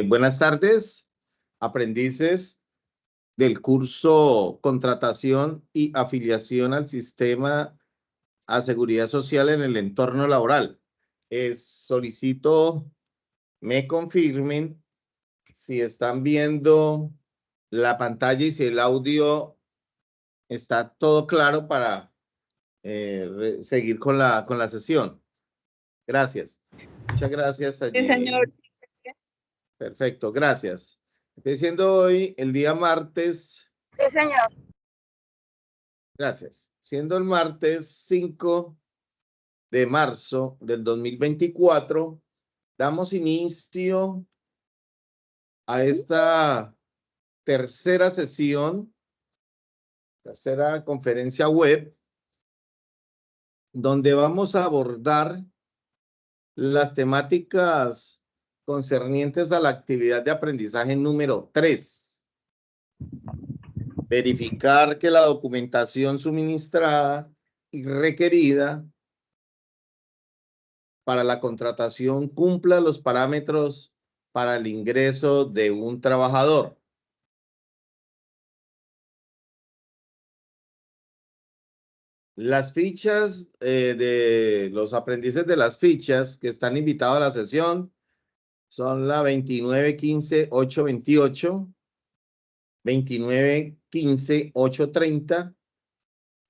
Buenas tardes, aprendices del curso Contratación y Afiliación al Sistema a Seguridad Social en el Entorno Laboral. Solicito me confirmen si están viendo la pantalla y si el audio está todo claro para seguir con la sesión. Gracias. Muchas gracias Sí, allí. señor. Perfecto, gracias. Estoy siendo hoy el día martes. Sí, señor. Gracias. Siendo el martes 5 de marzo del 2024, damos inicio a esta tercera sesión, tercera conferencia web, donde vamos a abordar las temáticas concernientes a la actividad de aprendizaje número 3. Verificar que la documentación suministrada y requerida para la contratación cumpla los parámetros para el ingreso de un trabajador. Las fichas de los aprendices de las fichas que están invitados a la sesión son la 2915-828, 2915-830,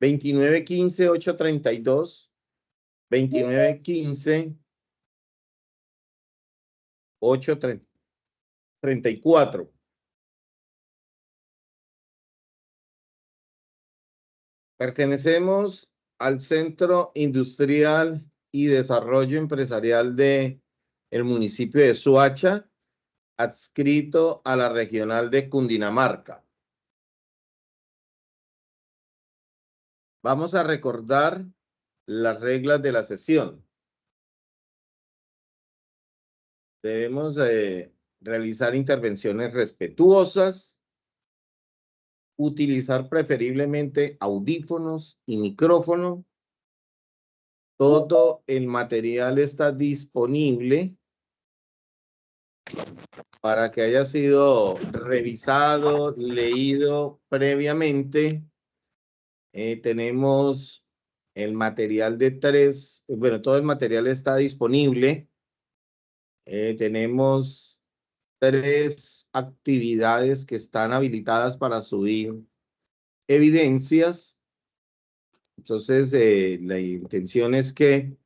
2915-832, 2915-834. Pertenecemos al Centro Industrial y Desarrollo Empresarial de el municipio de Soacha, adscrito a la regional de Cundinamarca. Vamos a recordar las reglas de la sesión. Debemos realizar intervenciones respetuosas, utilizar preferiblemente audífonos y micrófono. Todo el material está disponible para que haya sido revisado, leído previamente. Tenemos el material de todo el material está disponible. Tenemos 3 actividades que están habilitadas para subir evidencias. Entonces, la intención es que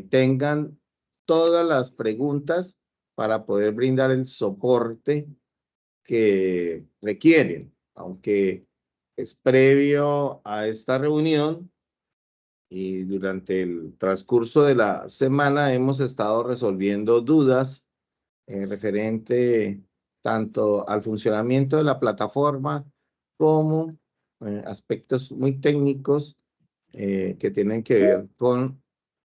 tengan todas las preguntas para poder brindar el soporte que requieren, aunque es previo a esta reunión y durante el transcurso de la semana hemos estado resolviendo dudas referente tanto al funcionamiento de la plataforma como aspectos muy técnicos que tienen que ver con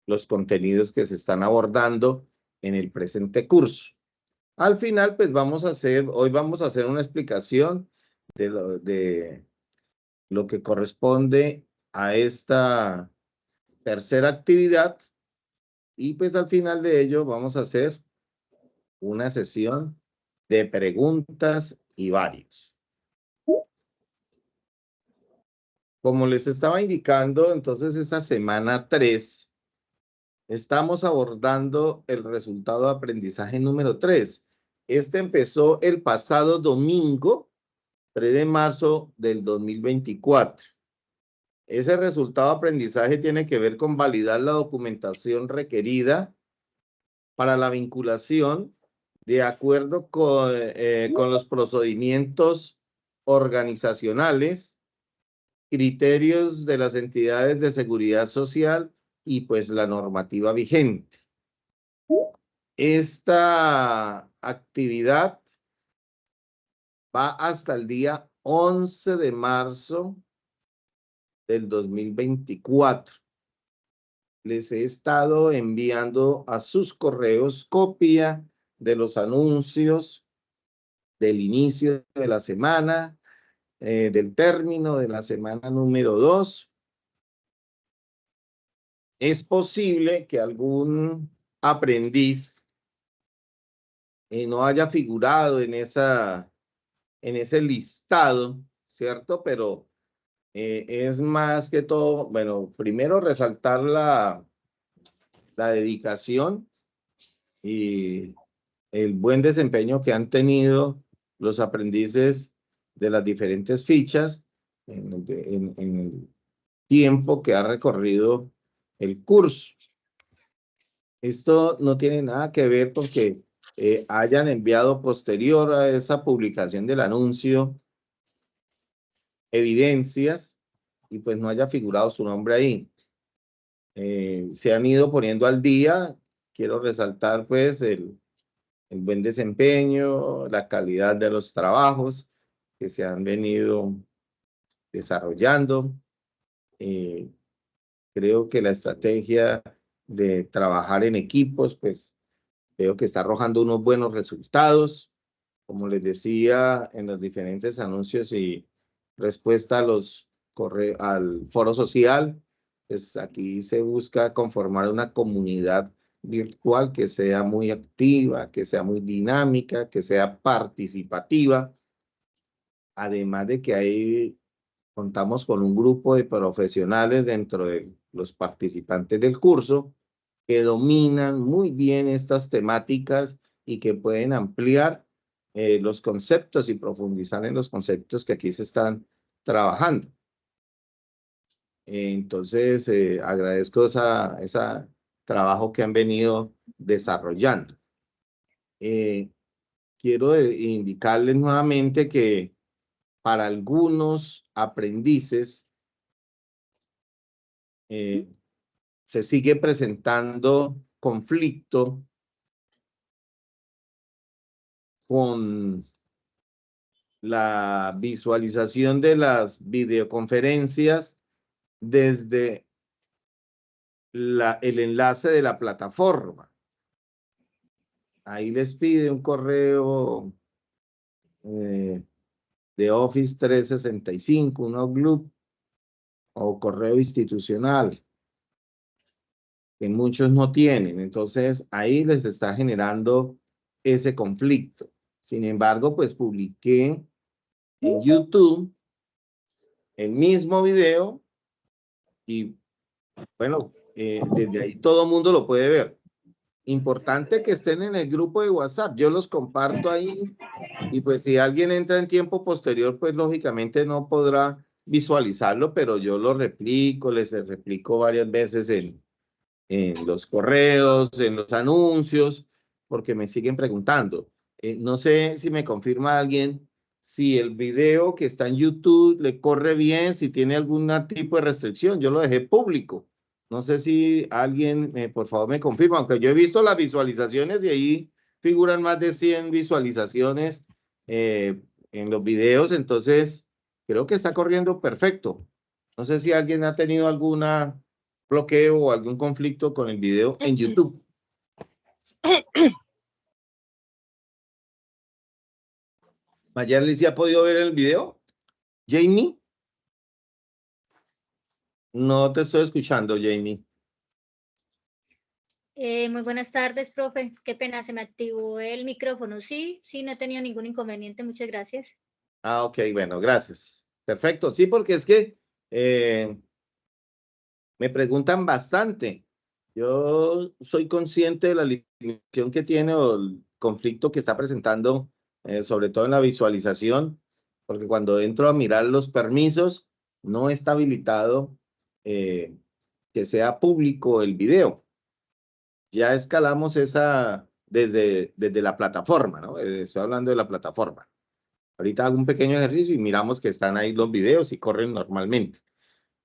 los contenidos que se están abordando en el presente curso. Al final, pues hoy vamos a hacer una explicación de lo que corresponde a esta tercera actividad y pues al final de ello vamos a hacer una sesión de preguntas y varios. Como les estaba indicando, entonces esta semana 3 estamos abordando el resultado de aprendizaje número 3. Este empezó el pasado domingo, 3 de marzo del 2024. Ese resultado de aprendizaje tiene que ver con validar la documentación requerida para la vinculación de acuerdo con los procedimientos organizacionales, criterios de las entidades de seguridad social y pues la normativa vigente. Esta actividad va hasta el día 11 de marzo del 2024. Les he estado enviando a sus correos copia de los anuncios del inicio de la semana, del término de la semana número 2. Es posible que algún aprendiz no haya figurado en ese listado, ¿cierto? Pero es más que todo, bueno, primero resaltar la dedicación y el buen desempeño que han tenido los aprendices de las diferentes fichas en el tiempo que ha recorrido el curso. Esto no tiene nada que ver con que hayan enviado posterior a esa publicación del anuncio evidencias y pues no haya figurado su nombre ahí. Se han ido poniendo al día. Quiero resaltar pues el buen desempeño, la calidad de los trabajos que se han venido desarrollando. Creo que la estrategia de trabajar en equipos, pues veo que está arrojando unos buenos resultados. Como les decía en los diferentes anuncios y respuesta a al foro social, pues aquí se busca conformar una comunidad virtual que sea muy activa, que sea muy dinámica, que sea participativa. Además de que ahí contamos con un grupo de profesionales dentro de los participantes del curso que dominan muy bien estas temáticas y que pueden ampliar los conceptos y profundizar en los conceptos que aquí se están trabajando. Entonces, agradezco ese trabajo que han venido desarrollando. Quiero indicarles nuevamente que para algunos aprendices se sigue presentando conflicto con la visualización de las videoconferencias desde el enlace de la plataforma. Ahí les pide un correo de Office 365, un Outlook o correo institucional, que muchos no tienen. Entonces, ahí les está generando ese conflicto. Sin embargo, pues publiqué en YouTube el mismo video y bueno, desde ahí todo el mundo lo puede ver. Importante que estén en el grupo de WhatsApp. Yo los comparto ahí y pues si alguien entra en tiempo posterior, pues lógicamente no podrá visualizarlo, pero yo lo replico, les replico varias veces en los correos, en los anuncios, porque me siguen preguntando. No sé si me confirma alguien si el video que está en YouTube le corre bien, si tiene algún tipo de restricción. Yo lo dejé público. No sé si alguien, por favor, me confirma, aunque yo he visto las visualizaciones y ahí figuran más de 100 visualizaciones en los videos, entonces creo que está corriendo perfecto. No sé si alguien ha tenido alguna bloqueo o algún conflicto con el video en YouTube. Mayerly, ¿sí ha podido ver el video? Jamie, no te estoy escuchando, Jamie. Muy buenas tardes, profe. Qué pena, se me activó el micrófono. Sí, no he tenido ningún inconveniente. Muchas gracias. Ah, ok, bueno, gracias. Perfecto, sí, porque es que me preguntan bastante. Yo soy consciente de la limitación que tiene o el conflicto que está presentando, sobre todo en la visualización, porque cuando entro a mirar los permisos, no está habilitado que sea público el video. Ya escalamos esa desde la plataforma, ¿no? Estoy hablando de la plataforma. Ahorita hago un pequeño ejercicio y miramos que están ahí los videos y corren normalmente.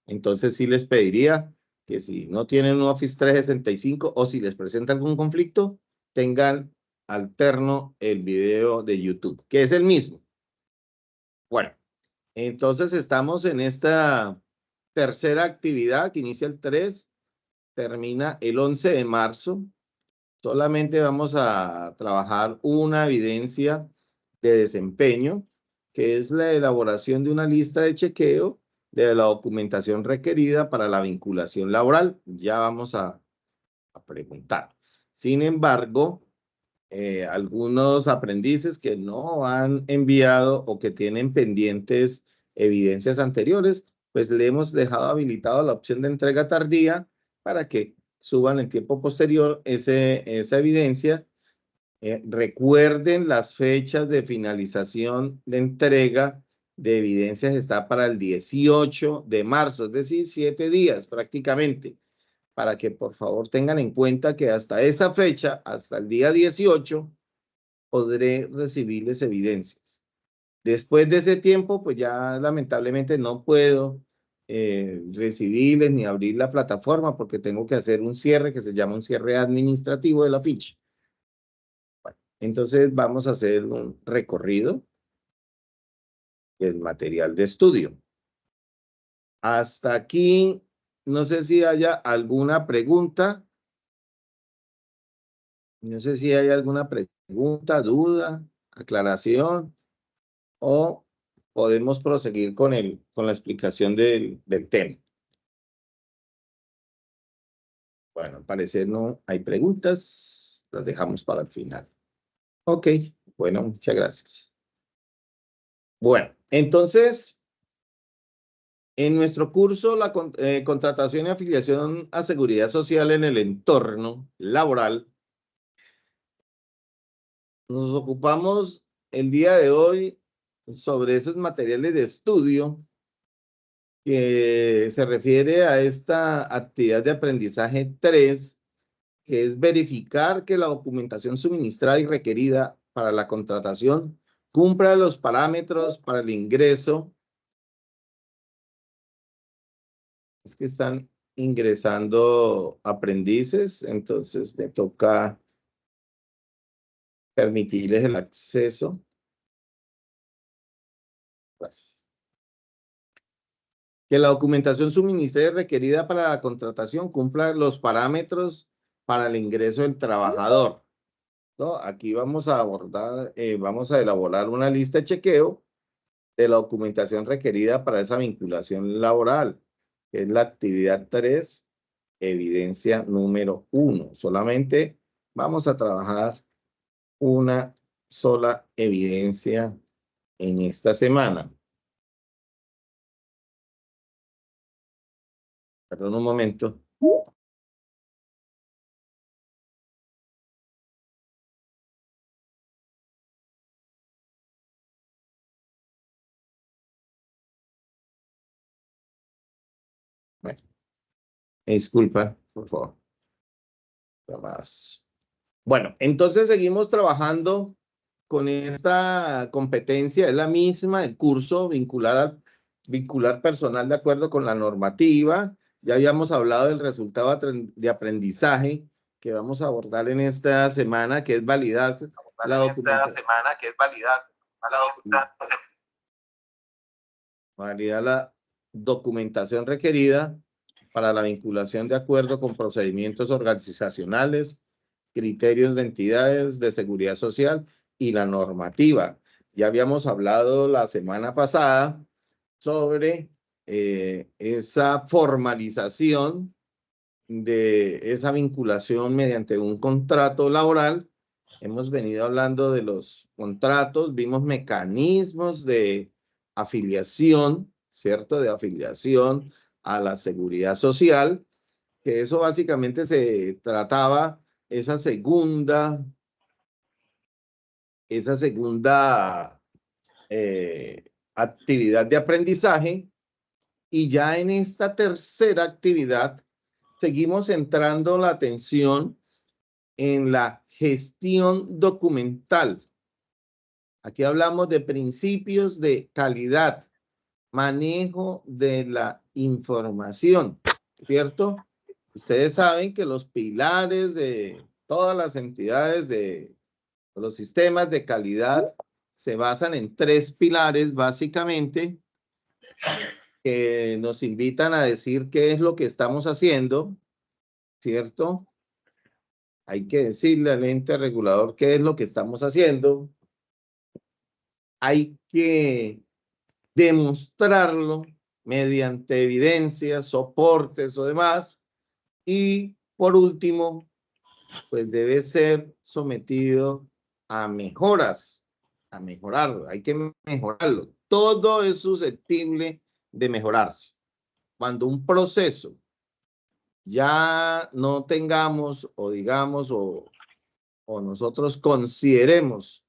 Entonces sí les pediría que si no tienen un Office 365 o si les presenta algún conflicto, tengan alterno el video de YouTube, que es el mismo. Bueno, entonces estamos en esta tercera actividad que inicia el 3, termina el 11 de marzo. Solamente vamos a trabajar una evidencia de desempeño, que es la elaboración de una lista de chequeo de la documentación requerida para la vinculación laboral. Ya vamos a preguntar. Sin embargo, algunos aprendices que no han enviado o que tienen pendientes evidencias anteriores, pues le hemos dejado habilitado la opción de entrega tardía para que suban en tiempo posterior esa evidencia. Recuerden las fechas de finalización de entrega de evidencias está para el 18 de marzo, es decir, 7 días prácticamente, para que por favor tengan en cuenta que hasta esa fecha, hasta el día 18, podré recibirles evidencias. Después de ese tiempo, pues ya lamentablemente no puedo recibirles ni abrir la plataforma porque tengo que hacer un cierre que se llama un cierre administrativo de la ficha. Bueno, entonces vamos a hacer un recorrido del material de estudio. Hasta aquí, no sé si haya alguna pregunta. No sé si hay alguna pregunta, duda, aclaración, o podemos proseguir con la explicación del tema. Bueno, al parecer no hay preguntas, las dejamos para el final. Ok, bueno, muchas gracias. Bueno, entonces, en nuestro curso, la contratación y afiliación a seguridad social en el entorno laboral, nos ocupamos el día de hoy sobre esos materiales de estudio que se refiere a esta actividad de aprendizaje 3, que es verificar que la documentación suministrada y requerida para la contratación cumpla los parámetros para el ingreso. Es que están ingresando aprendices, entonces me toca permitirles el acceso. Gracias. Que la documentación suministrada y requerida para la contratación cumpla los parámetros para el ingreso del trabajador. ¿No? Aquí vamos a abordar, vamos a elaborar una lista de chequeo de la documentación requerida para esa vinculación laboral, que es la actividad 3, evidencia número 1. Solamente vamos a trabajar una sola evidencia en esta semana. Perdón un momento. Bueno, disculpa, por favor. Más. Bueno, entonces seguimos trabajando con esta competencia, es la misma, el curso vincular personal de acuerdo con la normativa. Ya habíamos hablado del resultado de aprendizaje que vamos a abordar en esta semana, que es validar la documentación. Validar la documentación requerida para la vinculación de acuerdo con procedimientos organizacionales, criterios de entidades de seguridad social y la normativa. Ya habíamos hablado la semana pasada sobre esa formalización de esa vinculación mediante un contrato laboral. Hemos venido hablando de los contratos, vimos mecanismos de afiliación, ¿cierto? De afiliación a la seguridad social, que eso básicamente se trataba esa segunda actividad de aprendizaje. Y ya en esta tercera actividad seguimos centrando la atención en la gestión documental. Aquí hablamos de principios de calidad, manejo de la información, ¿cierto? Ustedes saben que los pilares de todas las entidades de los sistemas de calidad se basan en 3 pilares, básicamente, que nos invitan a decir qué es lo que estamos haciendo, ¿cierto? Hay que decirle al ente regulador qué es lo que estamos haciendo. Hay que demostrarlo mediante evidencias, soportes o demás. Y por último, pues debe ser sometido a mejoras, a mejorarlo, hay que mejorarlo. Todo es susceptible de mejorarse. Cuando un proceso ya no tengamos o digamos o nosotros consideremos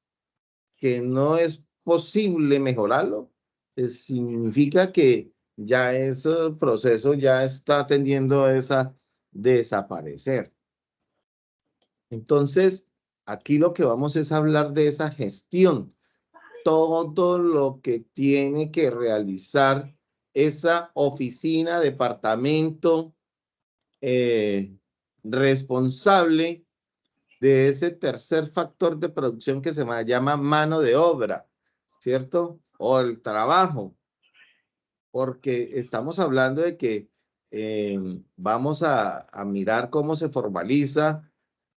que no es posible mejorarlo, significa que ya ese proceso ya está tendiendo a desaparecer. Entonces, aquí lo que vamos es a hablar de esa gestión, todo lo que tiene que realizar esa oficina, departamento responsable de ese tercer factor de producción que se llama mano de obra, ¿cierto? O el trabajo, porque estamos hablando de que vamos a mirar cómo se formaliza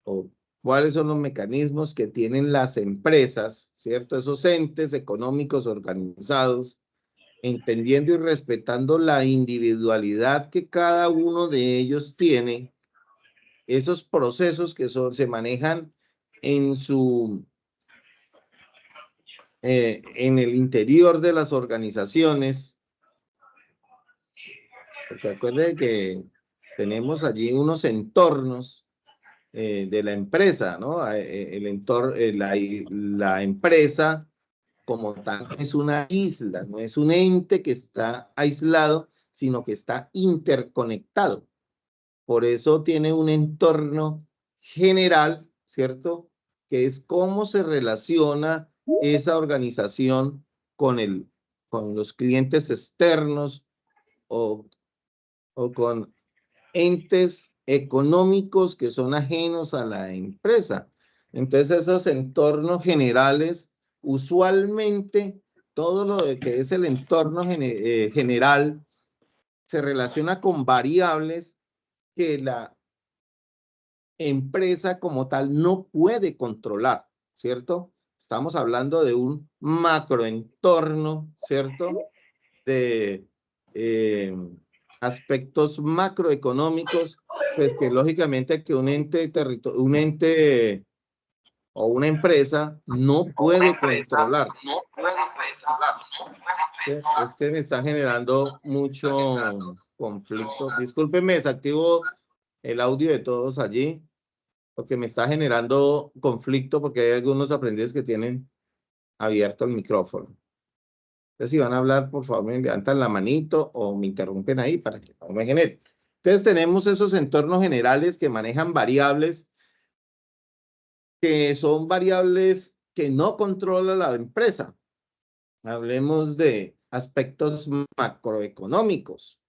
o cuáles son los mecanismos que tienen las empresas, ¿cierto? Esos entes económicos organizados, entendiendo y respetando la individualidad que cada uno de ellos tiene, esos procesos que se manejan en en el interior de las organizaciones, porque acuérdense que tenemos allí unos entornos de la empresa, ¿no? El entorno, la empresa como tal es una isla, no es un ente que está aislado, sino que está interconectado. Por eso tiene un entorno general, ¿cierto? Que es cómo se relaciona esa organización con los clientes externos o con entes económicos que son ajenos a la empresa. Entonces, esos entornos generales, usualmente, todo lo que es el entorno general se relaciona con variables que la empresa como tal no puede controlar, ¿cierto? Estamos hablando de un macroentorno, ¿cierto? De aspectos macroeconómicos, pues que lógicamente que un ente o una empresa no puede controlar. Es que me está generando mucho conflicto. Discúlpenme, desactivo el audio de todos allí, porque me está generando conflicto porque hay algunos aprendices que tienen abierto el micrófono. Entonces, si van a hablar, por favor, me levantan la manito o me interrumpen ahí para que no me genere. Entonces, tenemos esos entornos generales que manejan variables que son variables que no controla la empresa. Hablemos de aspectos macroeconómicos,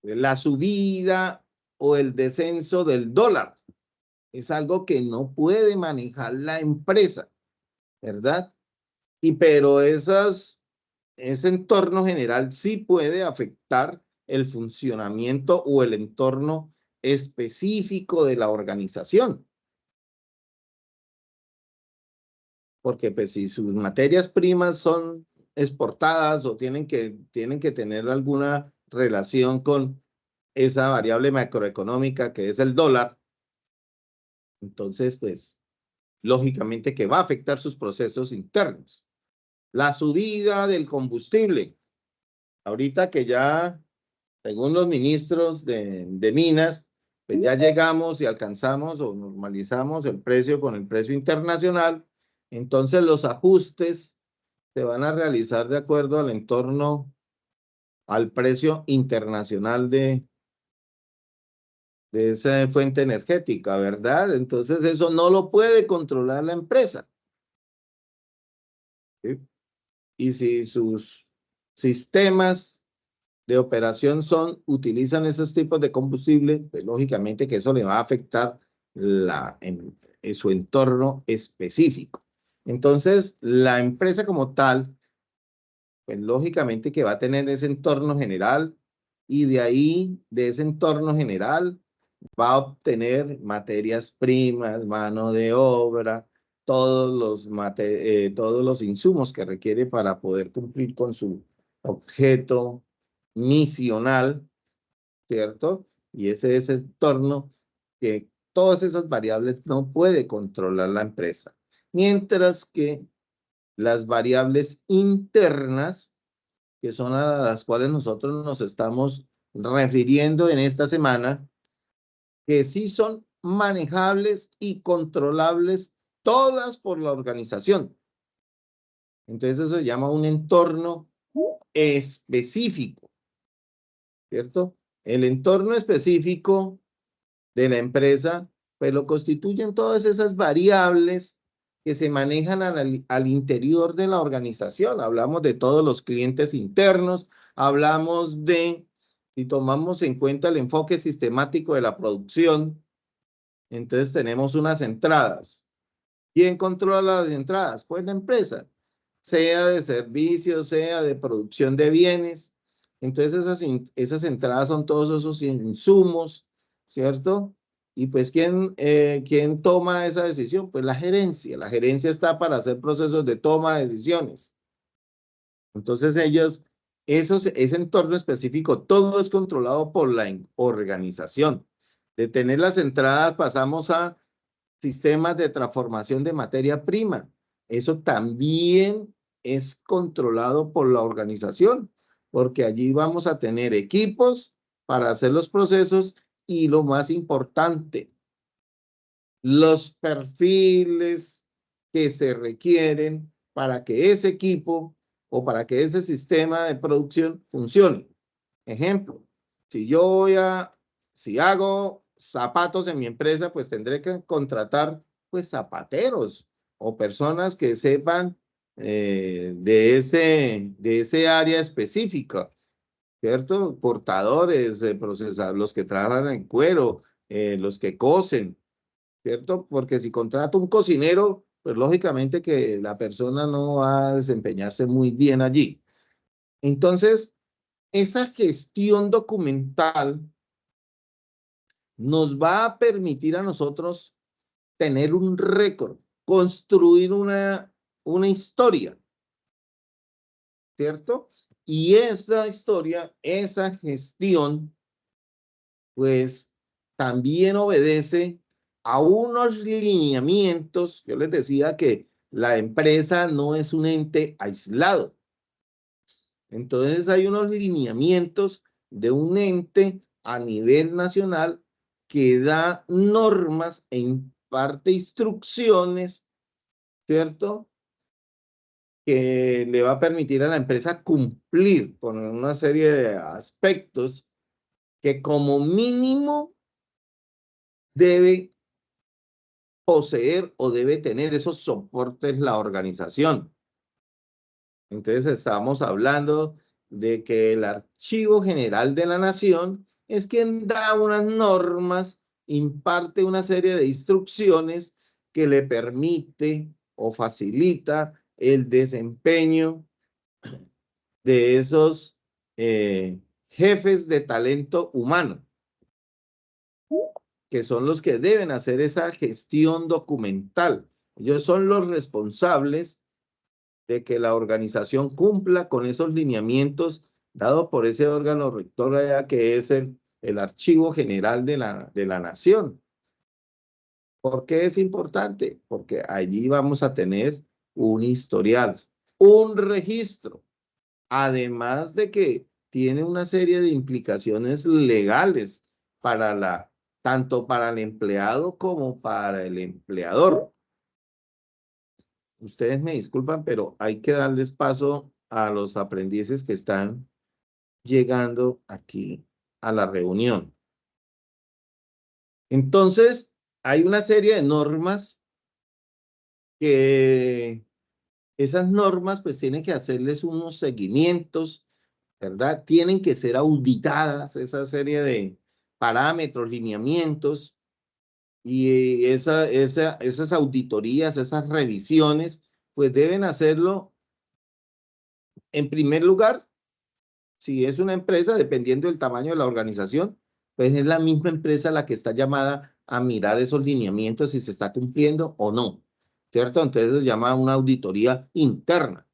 la subida o el descenso del dólar. Es algo que no puede manejar la empresa, ¿verdad? Pero ese entorno general sí puede afectar el funcionamiento o el entorno específico de la organización. Porque pues si sus materias primas son exportadas o tienen que tener alguna relación con esa variable macroeconómica que es el dólar, entonces pues lógicamente que va a afectar sus procesos internos. La subida del combustible. Ahorita que ya, según los ministros de Minas, pues ya llegamos y alcanzamos o normalizamos el precio con el precio internacional, entonces los ajustes se van a realizar de acuerdo al entorno, al precio internacional de esa fuente energética, ¿verdad? Entonces eso no lo puede controlar la empresa. ¿Sí? Y si sus sistemas de operación utilizan esos tipos de combustible, pues lógicamente que eso le va a afectar en su entorno específico. Entonces, la empresa como tal, pues lógicamente que va a tener ese entorno general y de ahí, de ese entorno general, va a obtener materias primas, mano de obra, todos los insumos que requiere para poder cumplir con su objeto misional, ¿cierto? Y ese es el entorno que todas esas variables no puede controlar la empresa. Mientras que las variables internas, que son a las cuales nosotros nos estamos refiriendo en esta semana, que sí son manejables y controlables todas por la organización. Entonces eso se llama un entorno específico, ¿cierto? El entorno específico de la empresa, pues lo constituyen todas esas variables que se manejan al interior de la organización. Hablamos de todos los clientes internos, hablamos de, si tomamos en cuenta el enfoque sistemático de la producción, entonces tenemos unas entradas. ¿Quién controla las entradas? Pues la empresa, sea de servicios, sea de producción de bienes. Entonces esas entradas son todos esos insumos, ¿cierto? Y pues ¿quién toma esa decisión? Pues la gerencia. La gerencia está para hacer procesos de toma de decisiones. Entonces ese entorno específico, todo es controlado por la organización. De tener las entradas pasamos a sistemas de transformación de materia prima. Eso también es controlado por la organización, porque allí vamos a tener equipos para hacer los procesos y lo más importante, los perfiles que se requieren para que ese equipo o para que ese sistema de producción funcione. Ejemplo, si hago zapatos en mi empresa, pues tendré que contratar pues zapateros o personas que sepan de ese área específica, ¿cierto? Cortadores, procesadores, los que trabajan en cuero, los que cosen, ¿cierto? Porque si contrato un cocinero, pues lógicamente que la persona no va a desempeñarse muy bien allí. Entonces, esa gestión documental nos va a permitir a nosotros tener un récord, construir una historia, ¿cierto? Y esa historia, esa gestión, pues también obedece a unos lineamientos. Yo les decía que la empresa no es un ente aislado. Entonces hay unos lineamientos de un ente a nivel nacional que da normas e imparte instrucciones, ¿cierto? Que le va a permitir a la empresa cumplir con una serie de aspectos que como mínimo debe poseer o debe tener esos soportes la organización. Entonces estamos hablando de que el Archivo General de la Nación es quien da unas normas, imparte una serie de instrucciones que le permite o facilita el desempeño de esos jefes de talento humano, que son los que deben hacer esa gestión documental. Ellos son los responsables de que la organización cumpla con esos lineamientos dados por ese órgano rector allá, que es el Archivo General de la Nación. ¿Por qué es importante? Porque allí vamos a tener un historial, un registro, además de que tiene una serie de implicaciones legales tanto para el empleado como para el empleador. Ustedes me disculpan, pero hay que darles paso a los aprendices que están llegando aquí a la reunión. Entonces, hay una serie de normas que esas normas pues tienen que hacerles unos seguimientos, ¿verdad? Tienen que ser auditadas, esa serie de parámetros, lineamientos, y esas auditorías, esas revisiones, pues deben hacerlo en primer lugar. Si es una empresa, dependiendo del tamaño de la organización, pues es la misma empresa la que está llamada a mirar esos lineamientos si se está cumpliendo o no, ¿cierto? Entonces se llama una auditoría interna.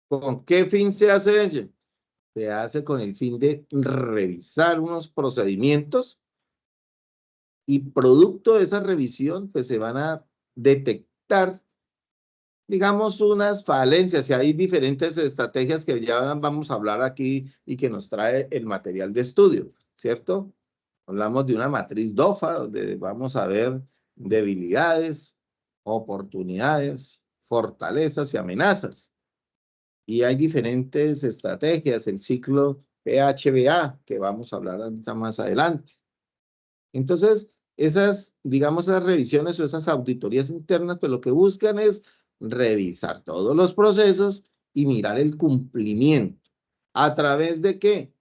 ¿Con qué fin se hace ello? Se hace con el fin de revisar unos procedimientos y producto de esa revisión, pues se van a detectar, digamos, unas falencias. Y hay diferentes estrategias que ya vamos a hablar aquí y que nos trae el material de estudio, ¿cierto? Hablamos de una matriz DOFA, donde vamos a ver debilidades, oportunidades, fortalezas y amenazas. Y hay diferentes estrategias, el ciclo PHBA, que vamos a hablar ahorita más adelante. Entonces, esas, digamos, esas revisiones o esas auditorías internas, pues lo que buscan es revisar todos los procesos y mirar el cumplimiento. ¿A través de qué?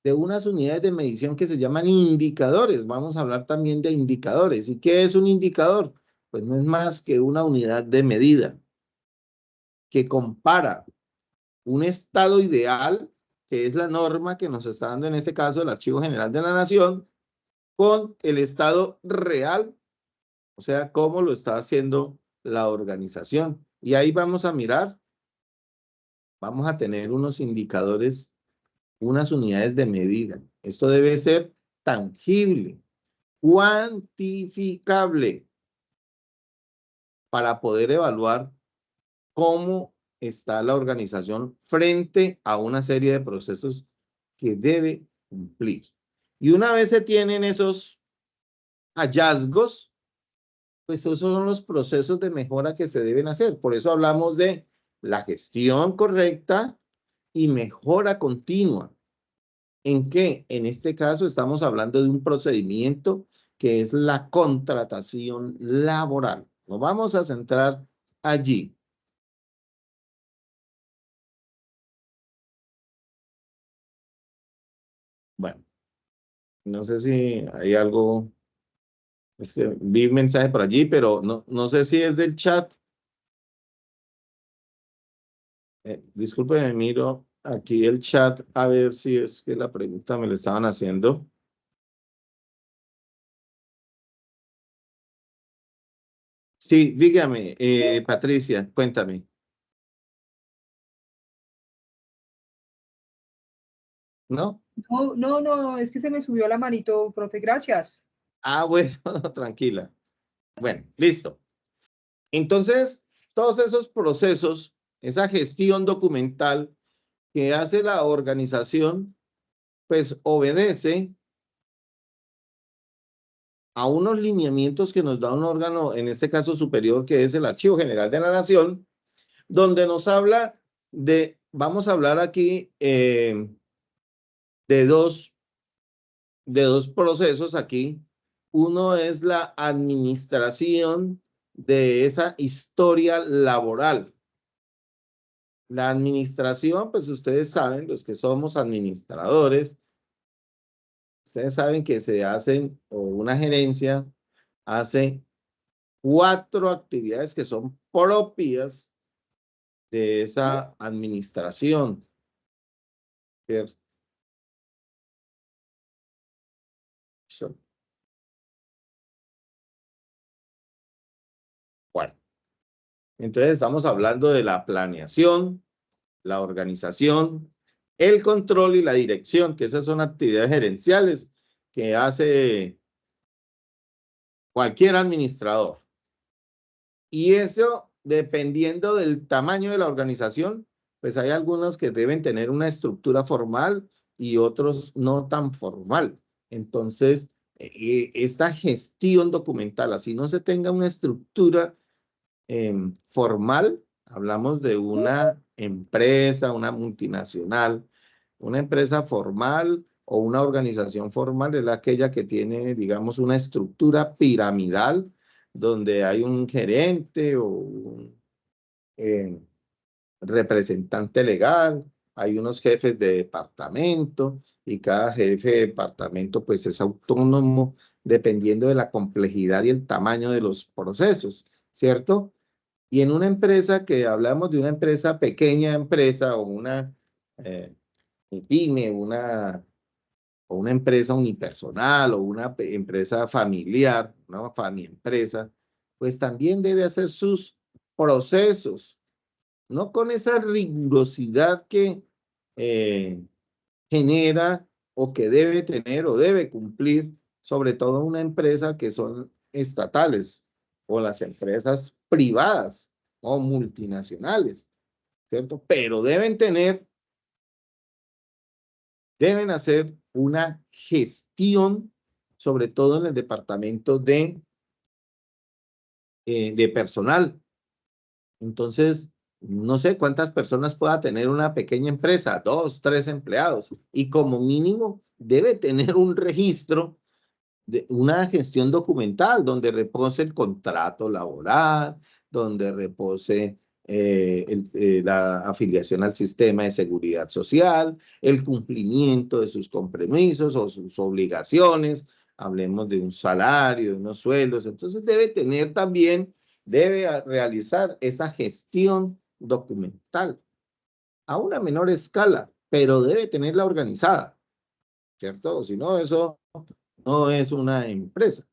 De unas unidades de medición que se llaman indicadores. Vamos a hablar también de indicadores. ¿Y qué es un indicador? Pues no es más que una unidad de medida que compara un estado ideal, que es la norma que nos está dando en este caso el Archivo General de la Nación, con el estado real, o sea, cómo lo está haciendo la organización. Y ahí vamos a mirar, vamos a tener unos indicadores, unas unidades de medida. Esto debe ser tangible, cuantificable, para poder evaluar cómo está la organización frente a una serie de procesos que debe cumplir. Y una vez se tienen esos hallazgos, pues esos son los procesos de mejora que se deben hacer. Por eso hablamos de la gestión correcta y mejora continua. ¿En qué? En este caso estamos hablando de un procedimiento que es la contratación laboral. Nos vamos a centrar allí. Bueno, no sé si hay algo, es que vi un mensaje por allí, pero no sé si es del chat. Disculpe, miro aquí el chat a ver si es que la pregunta me la estaban haciendo. Sí, dígame, Patricia, cuéntame. ¿No? No, es que se me subió la manito, profe, gracias. Ah, bueno, tranquila. Bueno, listo. Entonces, todos esos procesos, esa gestión documental que hace la organización, pues obedece a unos lineamientos que nos da un órgano, en este caso superior, que es el Archivo General de la Nación, donde nos habla de, vamos a hablar aquí de dos procesos aquí. Uno es la administración de esa historia laboral. La administración, pues ustedes saben, los que somos administradores, ustedes saben que se hacen, o una gerencia hace 4 actividades que son propias de esa administración. ¿Cierto? Bueno, entonces estamos hablando de la planeación, la organización, el control y la dirección, que esas son actividades gerenciales que hace cualquier administrador. Y eso, dependiendo del tamaño de la organización, pues hay algunos que deben tener una estructura formal y otros no tan formal. Entonces, esta gestión documental, así no se tenga una estructura formal, hablamos de una empresa, una multinacional, una empresa formal o una organización formal es aquella que tiene, digamos, una estructura piramidal donde hay un gerente o un representante legal, hay unos jefes de departamento y cada jefe de departamento pues es autónomo dependiendo de la complejidad y el tamaño de los procesos, ¿cierto? Y en una empresa que hablamos de una empresa, pequeña empresa o una pyme, o una empresa unipersonal o una empresa familiar, una empresa, pues también debe hacer sus procesos, no con esa rigurosidad que genera o que debe tener o debe cumplir sobre todo una empresa que son estatales o las empresas privadas o multinacionales, ¿cierto? Pero deben hacer una gestión, sobre todo en el departamento de personal. Entonces, no sé cuántas personas pueda tener una pequeña empresa, 2, 3 empleados, y como mínimo debe tener un registro de una gestión documental donde repose el contrato laboral, donde repose la afiliación al sistema de seguridad social, el cumplimiento de sus compromisos o sus obligaciones, hablemos de un salario, de unos sueldos, entonces debe realizar esa gestión documental a una menor escala, pero debe tenerla organizada, ¿cierto? Si no, eso no es una empresa.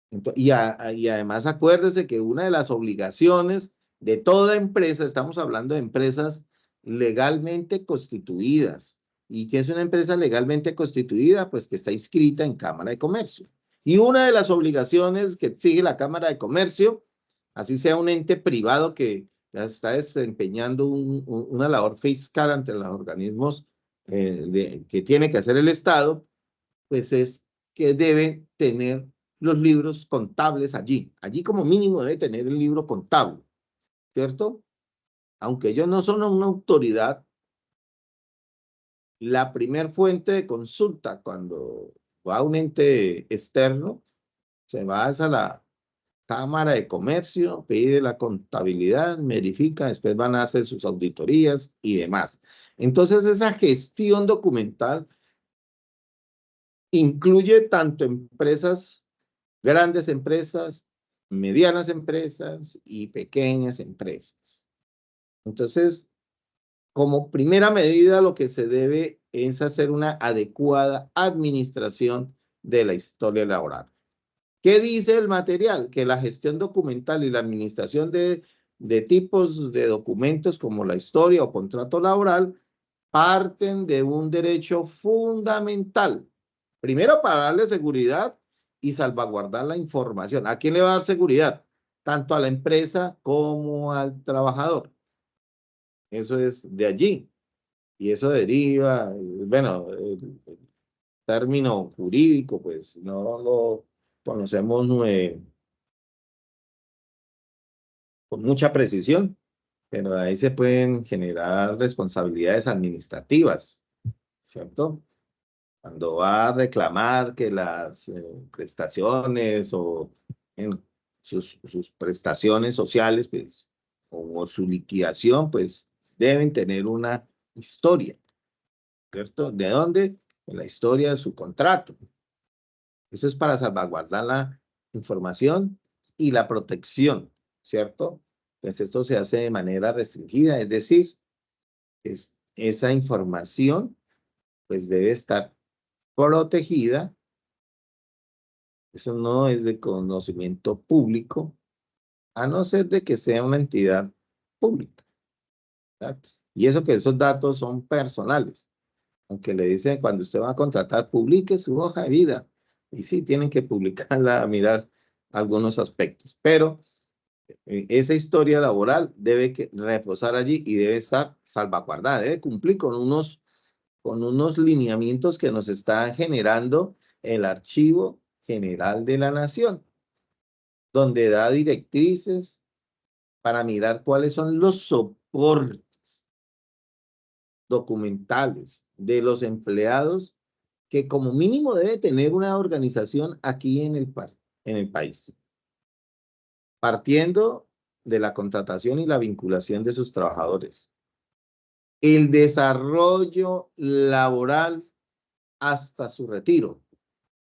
Entonces, y además acuérdese que una de las obligaciones de toda empresa, estamos hablando de empresas legalmente constituidas. ¿Y qué es una empresa legalmente constituida? Pues que está inscrita en Cámara de Comercio. Y una de las obligaciones que exige la Cámara de Comercio, así sea un ente privado que ya está desempeñando una labor fiscal ante los organismos que tiene que hacer el Estado, pues es que debe tener los libros contables allí. Allí como mínimo debe tener el libro contable, ¿cierto? Aunque ellos no son una autoridad, la primer fuente de consulta cuando va a un ente externo, se va a la Cámara de Comercio, pide la contabilidad, verifica, después van a hacer sus auditorías y demás. Entonces esa gestión documental incluye tanto empresas, grandes empresas, medianas empresas y pequeñas empresas. Entonces, como primera medida, lo que se debe es hacer una adecuada administración de la historia laboral. ¿Qué dice el material? Que la gestión documental y la administración de tipos de documentos como la historia o contrato laboral parten de un derecho fundamental. Primero, para darle seguridad y salvaguardar la información. ¿A quién le va a dar seguridad? Tanto a la empresa como al trabajador. Eso es de allí. Y eso deriva, bueno, el término jurídico, pues no lo conocemos con mucha precisión, pero ahí se pueden generar responsabilidades administrativas, ¿cierto? Cuando va a reclamar que las prestaciones o en sus prestaciones sociales, pues, o su liquidación, pues, deben tener una historia, ¿cierto? ¿De dónde? En la historia de su contrato. Eso es para salvaguardar la información y la protección, ¿cierto? Pues esto se hace de manera restringida, es decir, esa información, pues, debe estar protegida. Eso no es de conocimiento público, a no ser de que sea una entidad pública, ¿verdad? Y eso que esos datos son personales. Aunque le dicen cuando usted va a contratar, publique su hoja de vida. Y sí, tienen que publicarla, mirar algunos aspectos. Pero esa historia laboral debe reposar allí y debe estar salvaguardada. Debe cumplir con unos lineamientos que nos está generando el Archivo General de la Nación, donde da directrices para mirar cuáles son los soportes documentales de los empleados que como mínimo debe tener una organización aquí en el país, partiendo de la contratación y la vinculación de sus trabajadores. El desarrollo laboral hasta su retiro.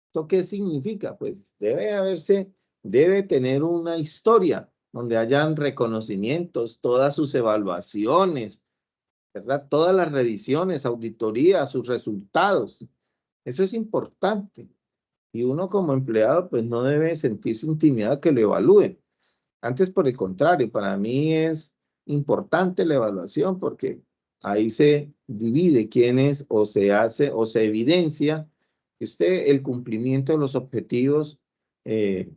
¿Esto qué significa? Pues debe tener una historia donde hayan reconocimientos, todas sus evaluaciones, ¿verdad? Todas las revisiones, auditorías, sus resultados. Eso es importante. Y uno como empleado, pues no debe sentirse intimidado que lo evalúen. Antes, por el contrario, para mí es importante la evaluación porque ahí se divide quién es o se hace o se evidencia Usted, el cumplimiento de los objetivos que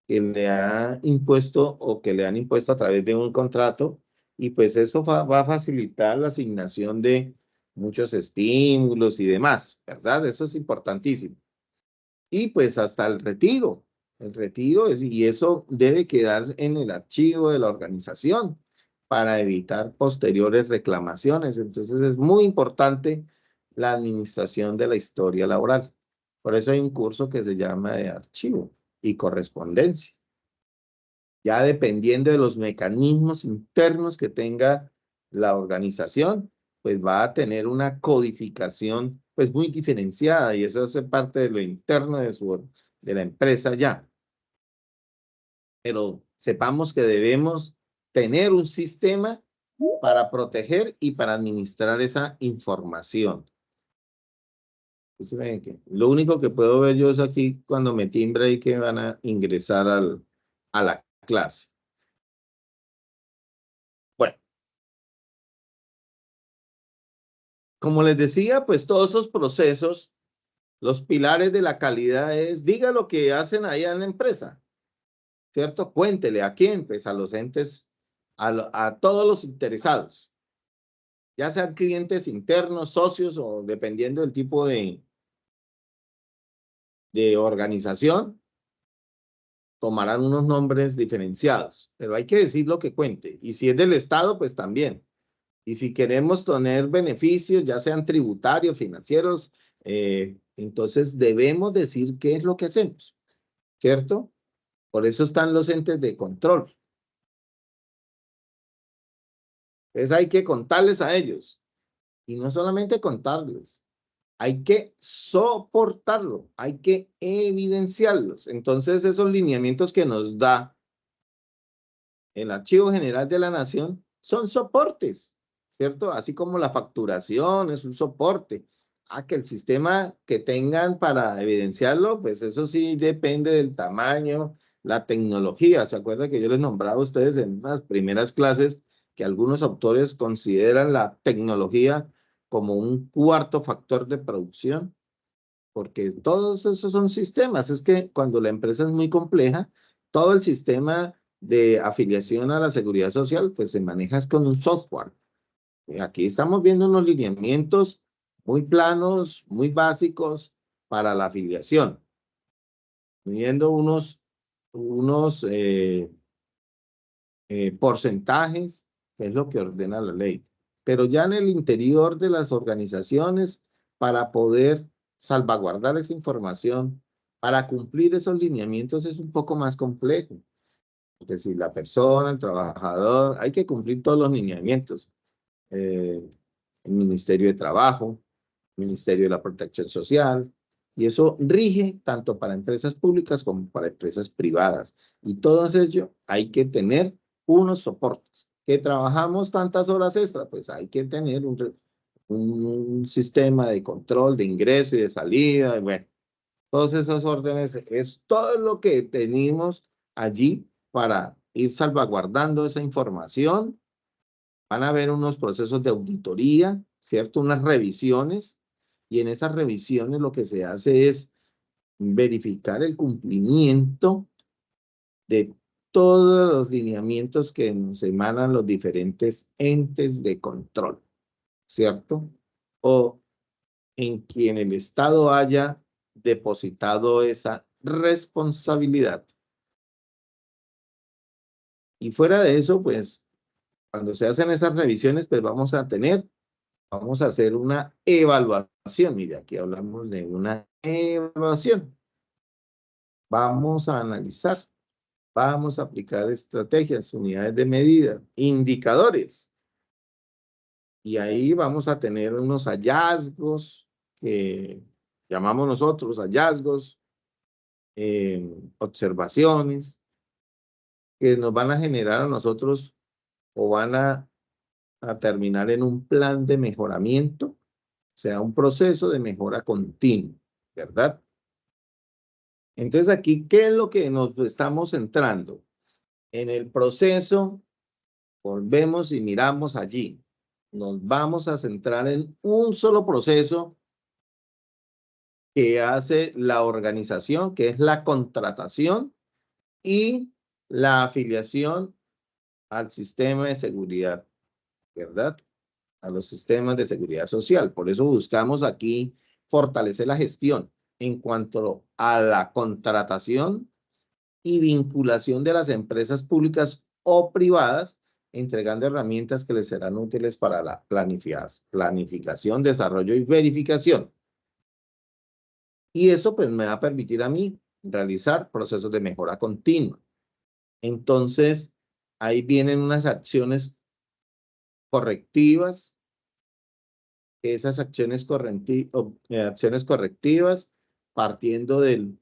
le ha impuesto o que le han impuesto a través de un contrato, y pues eso va a facilitar la asignación de muchos estímulos y demás, ¿verdad? Eso es importantísimo. Y pues hasta el retiro. El retiro y eso debe quedar en el archivo de la organización para evitar posteriores reclamaciones. Entonces es muy importante la administración de la historia laboral. Por eso hay un curso que se llama de archivo y correspondencia. Ya dependiendo de los mecanismos internos que tenga la organización, pues va a tener una codificación pues muy diferenciada, y eso hace parte de lo interno de la empresa ya. Pero sepamos que debemos tener un sistema para proteger y para administrar esa información. Lo único que puedo ver yo es aquí cuando me timbra y que van a ingresar a la clase. Bueno, como les decía, pues todos esos procesos, los pilares de la calidad es, diga lo que hacen allá en la empresa, ¿cierto? Cuéntele a quién, pues a los entes, a todos los interesados, ya sean clientes internos, socios o dependiendo del tipo de organización, tomarán unos nombres diferenciados, pero hay que decir lo que cuente. Y si es del Estado, pues también. Y si queremos tener beneficios, ya sean tributarios, financieros, entonces debemos decir qué es lo que hacemos, ¿cierto? Por eso están los entes de control. Entonces hay que contarles a ellos. Y no solamente contarles, hay que soportarlo, hay que evidenciarlos. Entonces esos lineamientos que nos da el Archivo General de la Nación son soportes, ¿cierto? Así como la facturación es un soporte. Que el sistema que tengan para evidenciarlo, pues eso sí depende del tamaño, la tecnología. ¿Se acuerdan que yo les nombraba a ustedes en las primeras clases que algunos autores consideran la tecnología como un cuarto factor de producción? Porque todos esos son sistemas. Es que cuando la empresa es muy compleja, todo el sistema de afiliación a la seguridad social, pues se maneja con un software. Aquí estamos viendo unos lineamientos muy planos, muy básicos para la afiliación. Viendo unos porcentajes, que es lo que ordena la ley. Pero ya en el interior de las organizaciones, para poder salvaguardar esa información, para cumplir esos lineamientos es un poco más complejo. Es decir, la persona, el trabajador, hay que cumplir todos los lineamientos. El Ministerio de Trabajo, el Ministerio de la Protección Social, y eso rige tanto para empresas públicas como para empresas privadas. Y todo ello hay que tener unos soportes. ¿Que trabajamos tantas horas extra? Pues hay que tener un sistema de control de ingreso y de salida. Y bueno, todas esas órdenes es todo lo que tenemos allí para ir salvaguardando esa información. Van a haber unos procesos de auditoría, ¿cierto? Unas revisiones, y en esas revisiones lo que se hace es verificar el cumplimiento de todos los lineamientos que nos emanan los diferentes entes de control, ¿cierto? O en quien el Estado haya depositado esa responsabilidad. Y fuera de eso, pues, cuando se hacen esas revisiones, pues vamos a hacer una evaluación. Mire, aquí hablamos de una evaluación. Vamos a analizar, vamos a aplicar estrategias, unidades de medida, indicadores. Y ahí vamos a tener unos hallazgos que llamamos nosotros hallazgos, observaciones, que nos van a generar a nosotros o van a terminar en un plan de mejoramiento, o sea, un proceso de mejora continua, ¿verdad? Entonces aquí, ¿qué es lo que nos estamos centrando? En el proceso, volvemos y miramos allí. Nos vamos a centrar en un solo proceso que hace la organización, que es la contratación y la afiliación al sistema de seguridad, ¿verdad? A los sistemas de seguridad social. Por eso buscamos aquí fortalecer la gestión en cuanto a la contratación y vinculación de las empresas públicas o privadas, entregando herramientas que les serán útiles para la planificación, desarrollo y verificación. Y eso pues me va a permitir a mí realizar procesos de mejora continua. Entonces, ahí vienen unas acciones correctivas. Esas acciones correctivas, partiendo del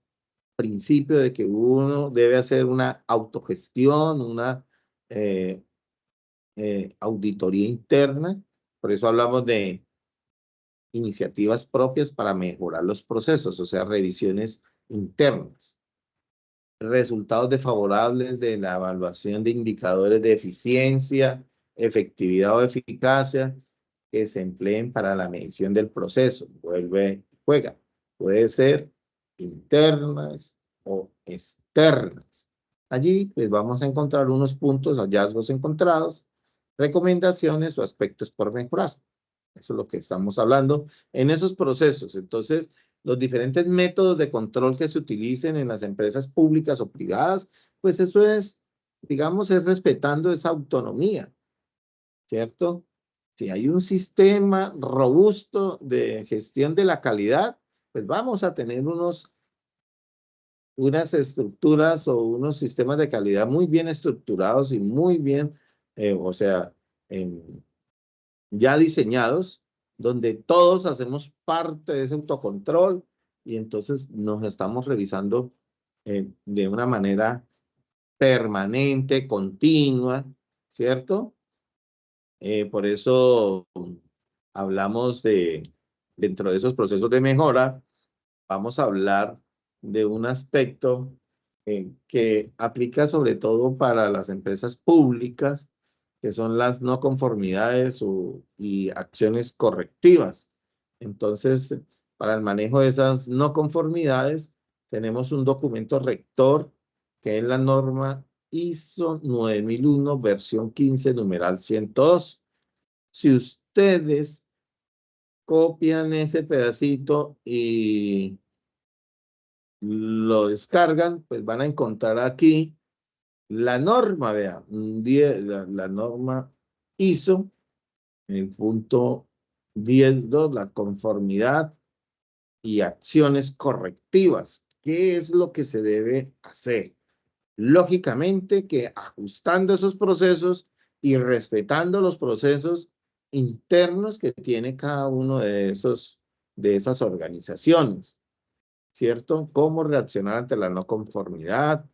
principio de que uno debe hacer una autogestión, una auditoría interna. Por eso hablamos de iniciativas propias para mejorar los procesos, o sea, revisiones internas. Resultados desfavorables de la evaluación de indicadores de eficiencia, efectividad o eficacia que se empleen para la medición del proceso. Vuelve y juega. Puede ser internas o externas. Allí pues vamos a encontrar unos puntos, hallazgos encontrados, recomendaciones o aspectos por mejorar. Eso es lo que estamos hablando en esos procesos. Entonces, los diferentes métodos de control que se utilicen en las empresas públicas o privadas, pues eso es, digamos, es respetando esa autonomía, ¿cierto? Si hay un sistema robusto de gestión de la calidad, pues vamos a tener unas estructuras o unos sistemas de calidad muy bien estructurados y muy bien, o sea, ya diseñados, donde todos hacemos parte de ese autocontrol y entonces nos estamos revisando de una manera permanente, continua, ¿cierto? Por eso hablamos dentro de esos procesos de mejora, vamos a hablar de un aspecto que aplica sobre todo para las empresas públicas, que son las no conformidades y acciones correctivas. Entonces, para el manejo de esas no conformidades, tenemos un documento rector, que es la norma ISO 9001, versión 15, numeral 102. Si ustedes copian ese pedacito y lo descargan, pues van a encontrar aquí la norma, vea, la norma ISO, el punto 10.2, la conformidad y acciones correctivas. ¿Qué es lo que se debe hacer? Lógicamente que ajustando esos procesos y respetando los procesos internos que tiene cada uno de esas organizaciones, ¿cierto? ¿Cómo reaccionar ante la no conformidad?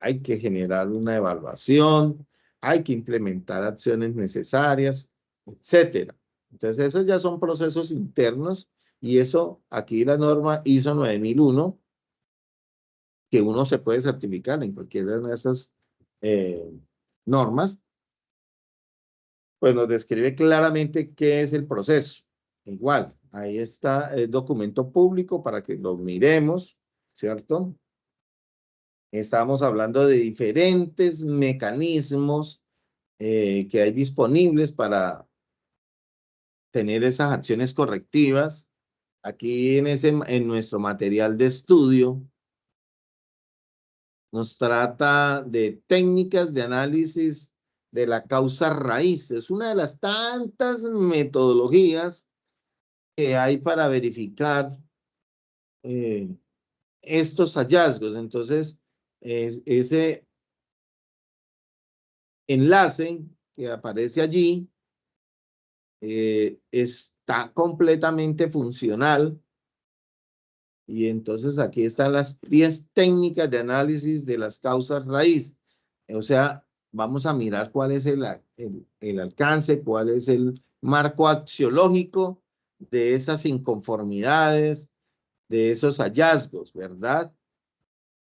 Hay que generar una evaluación, hay que implementar acciones necesarias, etcétera. Entonces, esos ya son procesos internos y eso, aquí la norma ISO 9001, que uno se puede certificar en cualquiera de esas normas, pues nos describe claramente qué es el proceso. Igual, ahí está el documento público para que lo miremos, ¿cierto? Estamos hablando de diferentes mecanismos que hay disponibles para tener esas acciones correctivas. Aquí en nuestro material de estudio nos trata de técnicas de análisis de la causa raíz. Es una de las tantas metodologías que hay para verificar estos hallazgos. Entonces, ese enlace que aparece allí está completamente funcional. Y entonces aquí están las 10 técnicas de análisis de las causas raíz. O sea, vamos a mirar cuál es el alcance, cuál es el marco axiológico de esas inconformidades, de esos hallazgos, ¿verdad?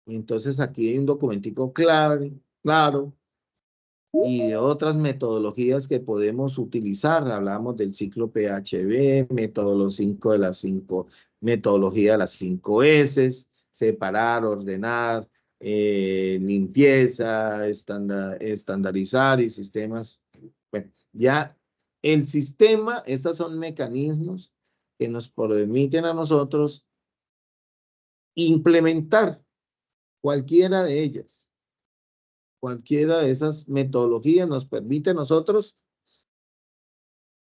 Entonces aquí hay un documentico claro, y de otras metodologías que podemos utilizar. Hablamos del ciclo PHB, metodología de las 5 S, separar, ordenar, limpieza, estandarizar y sistemas. Bueno, ya el sistema, estos son mecanismos que nos permiten a nosotros implementar cualquiera de ellas. Cualquiera de esas metodologías nos permite a nosotros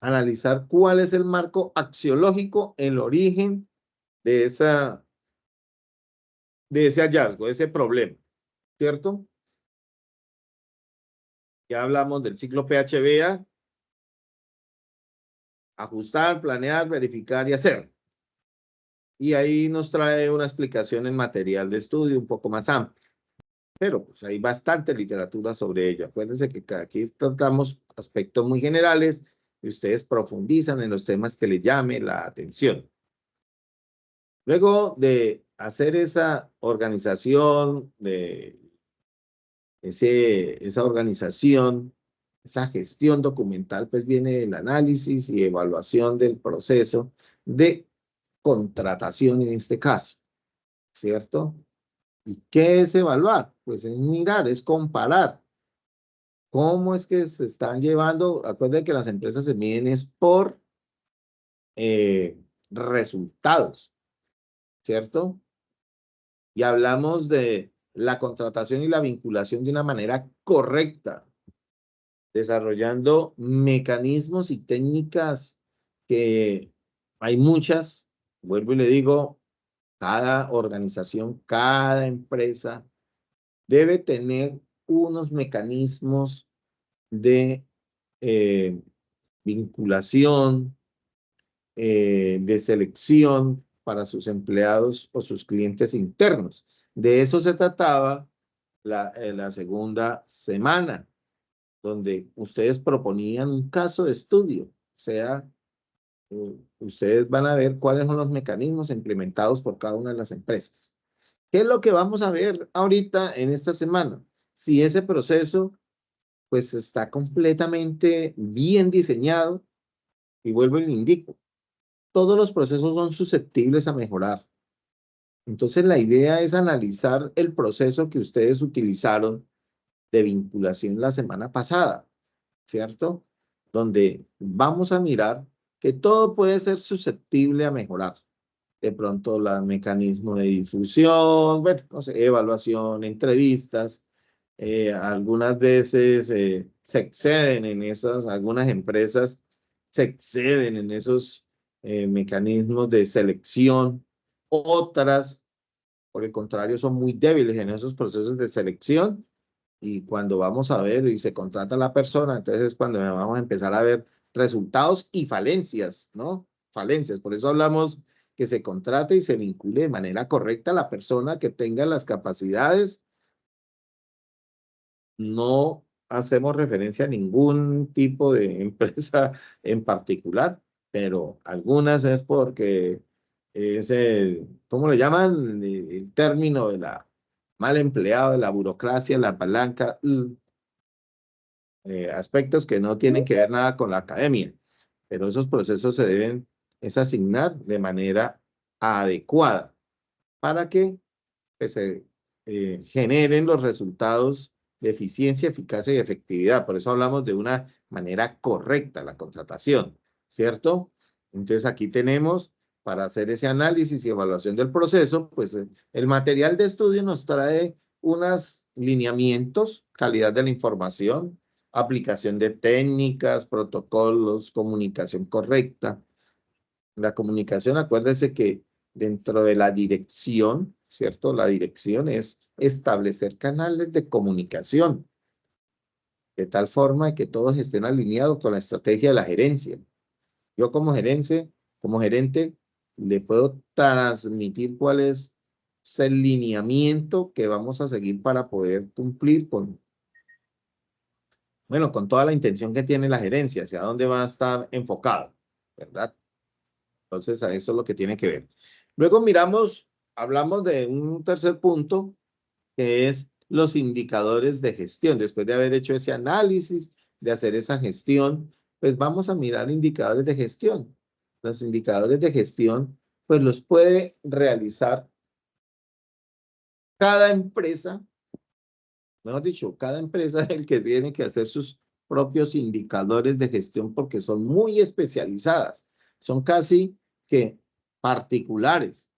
analizar cuál es el marco axiológico, el origen de ese hallazgo, de ese problema, ¿cierto? Ya hablamos del ciclo PHBA, ajustar, planear, verificar y hacer. Y ahí nos trae una explicación en material de estudio un poco más amplio. Pero pues hay bastante literatura sobre ello. Acuérdense que aquí tratamos aspectos muy generales y ustedes profundizan en los temas que les llame la atención. Luego de hacer esa organización, esa organización, esa gestión documental, pues viene el análisis y evaluación del proceso de contratación en este caso, ¿cierto? ¿Y qué es evaluar? Pues es mirar, es comparar. ¿Cómo es que se están llevando? Acuérdense que las empresas se miden es por resultados, ¿cierto? Y hablamos de la contratación y la vinculación de una manera correcta, desarrollando mecanismos y técnicas que hay muchas, vuelvo y le digo, cada organización, cada empresa debe tener unos mecanismos de vinculación, de selección para sus empleados o sus clientes internos. De eso se trataba la segunda semana, donde ustedes proponían un caso de estudio. O sea, ustedes van a ver cuáles son los mecanismos implementados por cada una de las empresas. ¿Qué es lo que vamos a ver ahorita en esta semana? Si ese proceso pues está completamente bien diseñado, y vuelvo y le indico, todos los procesos son susceptibles a mejorar. Entonces la idea es analizar el proceso que ustedes utilizaron de vinculación la semana pasada, ¿cierto? Donde vamos a mirar que todo puede ser susceptible a mejorar. De pronto el mecanismo de difusión, bueno, no sé, evaluación, entrevistas, algunas veces se exceden en esas, algunas empresas se exceden en esos mecanismos de selección, otras, por el contrario, son muy débiles en esos procesos de selección y cuando vamos a ver y se contrata a la persona, entonces es cuando vamos a empezar a ver resultados y falencias, ¿no? Falencias, por eso hablamos que se contrate y se vincule de manera correcta a la persona que tenga las capacidades. No hacemos referencia a ningún tipo de empresa en particular, pero algunas es porque es el, ¿cómo le llaman? El término de la mal empleado, de la burocracia, la palanca, aspectos que no tienen que ver nada con la academia, pero esos procesos se deben es asignar de manera adecuada para que pues, se generen los resultados de eficiencia, eficacia y efectividad. Por eso hablamos de una manera correcta la contratación, ¿cierto? Entonces aquí tenemos para hacer ese análisis y evaluación del proceso, pues el material de estudio nos trae unos lineamientos, calidad de la información, aplicación de técnicas, protocolos, comunicación correcta. La comunicación, acuérdese que dentro de la dirección, ¿cierto? La dirección es establecer canales de comunicación de tal forma que todos estén alineados con la estrategia de la gerencia. Yo como gerente, le puedo transmitir cuál es el lineamiento que vamos a seguir para poder cumplir con, bueno, con toda la intención que tiene la gerencia, hacia dónde va a estar enfocado, ¿verdad? Entonces, a eso es lo que tiene que ver. Luego hablamos de un tercer punto, que es los indicadores de gestión. Después de haber hecho ese análisis, de hacer esa gestión, pues vamos a mirar indicadores de gestión. Los indicadores de gestión, pues los puede realizar cada empresa. Mejor dicho, cada empresa es el que tiene que hacer sus propios indicadores de gestión porque son muy especializadas. Son casi que particulares.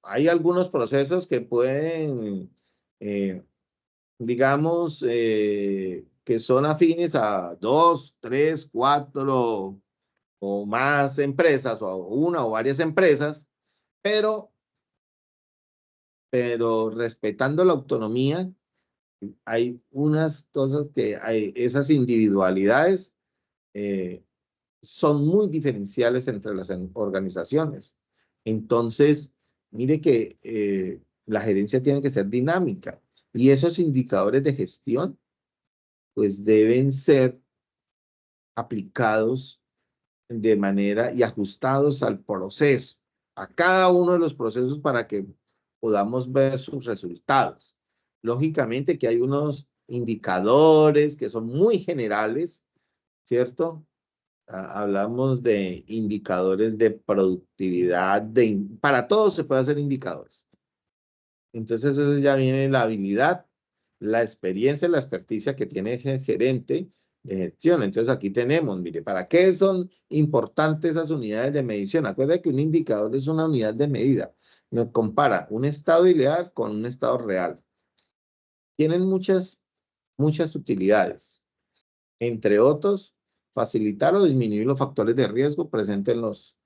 Hay algunos procesos que pueden, digamos, que son afines a 2, 3, 4 o más empresas, o una o varias empresas, pero respetando la autonomía, hay unas cosas que hay, esas individualidades son muy diferenciales entre las organizaciones. Entonces, mire que la gerencia tiene que ser dinámica y esos indicadores de gestión pues deben ser aplicados de manera y ajustados al proceso, a cada uno de los procesos para que podamos ver sus resultados. Lógicamente que hay unos indicadores que son muy generales, ¿cierto? Hablamos de indicadores de productividad, para todos se puede hacer indicadores. Entonces eso ya viene la habilidad, la experiencia, la experticia que tiene el gerente de gestión. Entonces aquí tenemos, mire, ¿para qué son importantes esas unidades de medición? Acuérdate que un indicador es una unidad de medida. Nos compara un estado ideal con un estado real. Tienen muchas utilidades. Entre otros, facilitar o disminuir los factores de riesgo presentes en los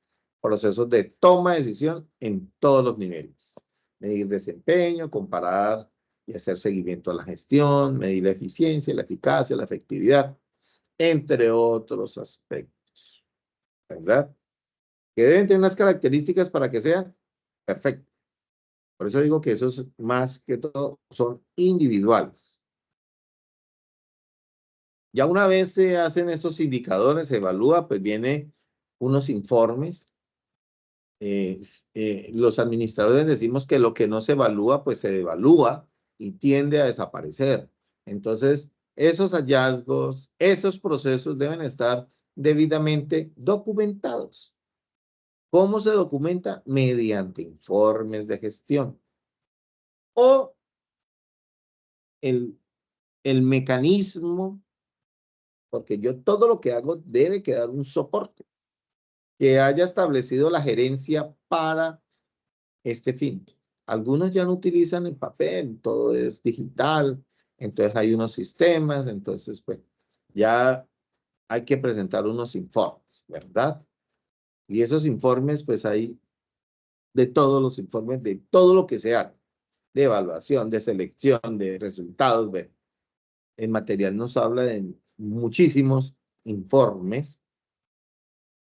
procesos de toma de decisión en todos los niveles. Medir desempeño, comparar y hacer seguimiento a la gestión, medir la eficiencia, la eficacia, la efectividad, entre otros aspectos. ¿Verdad? Que deben tener unas características para que sean perfectos. Por eso digo que esos más que todo son individuales. Ya una vez se hacen esos indicadores, se evalúa, pues viene unos informes. Los administradores decimos que lo que no se evalúa, pues se devalúa y tiende a desaparecer. Entonces, esos hallazgos, esos procesos deben estar debidamente documentados. ¿Cómo se documenta? Mediante informes de gestión. O el mecanismo, porque yo todo lo que hago debe quedar un soporte que haya establecido la gerencia para este fin. Algunos ya no utilizan el papel, todo es digital, entonces hay unos sistemas, entonces pues ya hay que presentar unos informes, ¿verdad? Y esos informes pues hay de todos los informes, de todo lo que se haga, de evaluación, de selección, de resultados. ¿Ve? El material nos habla de muchísimos informes.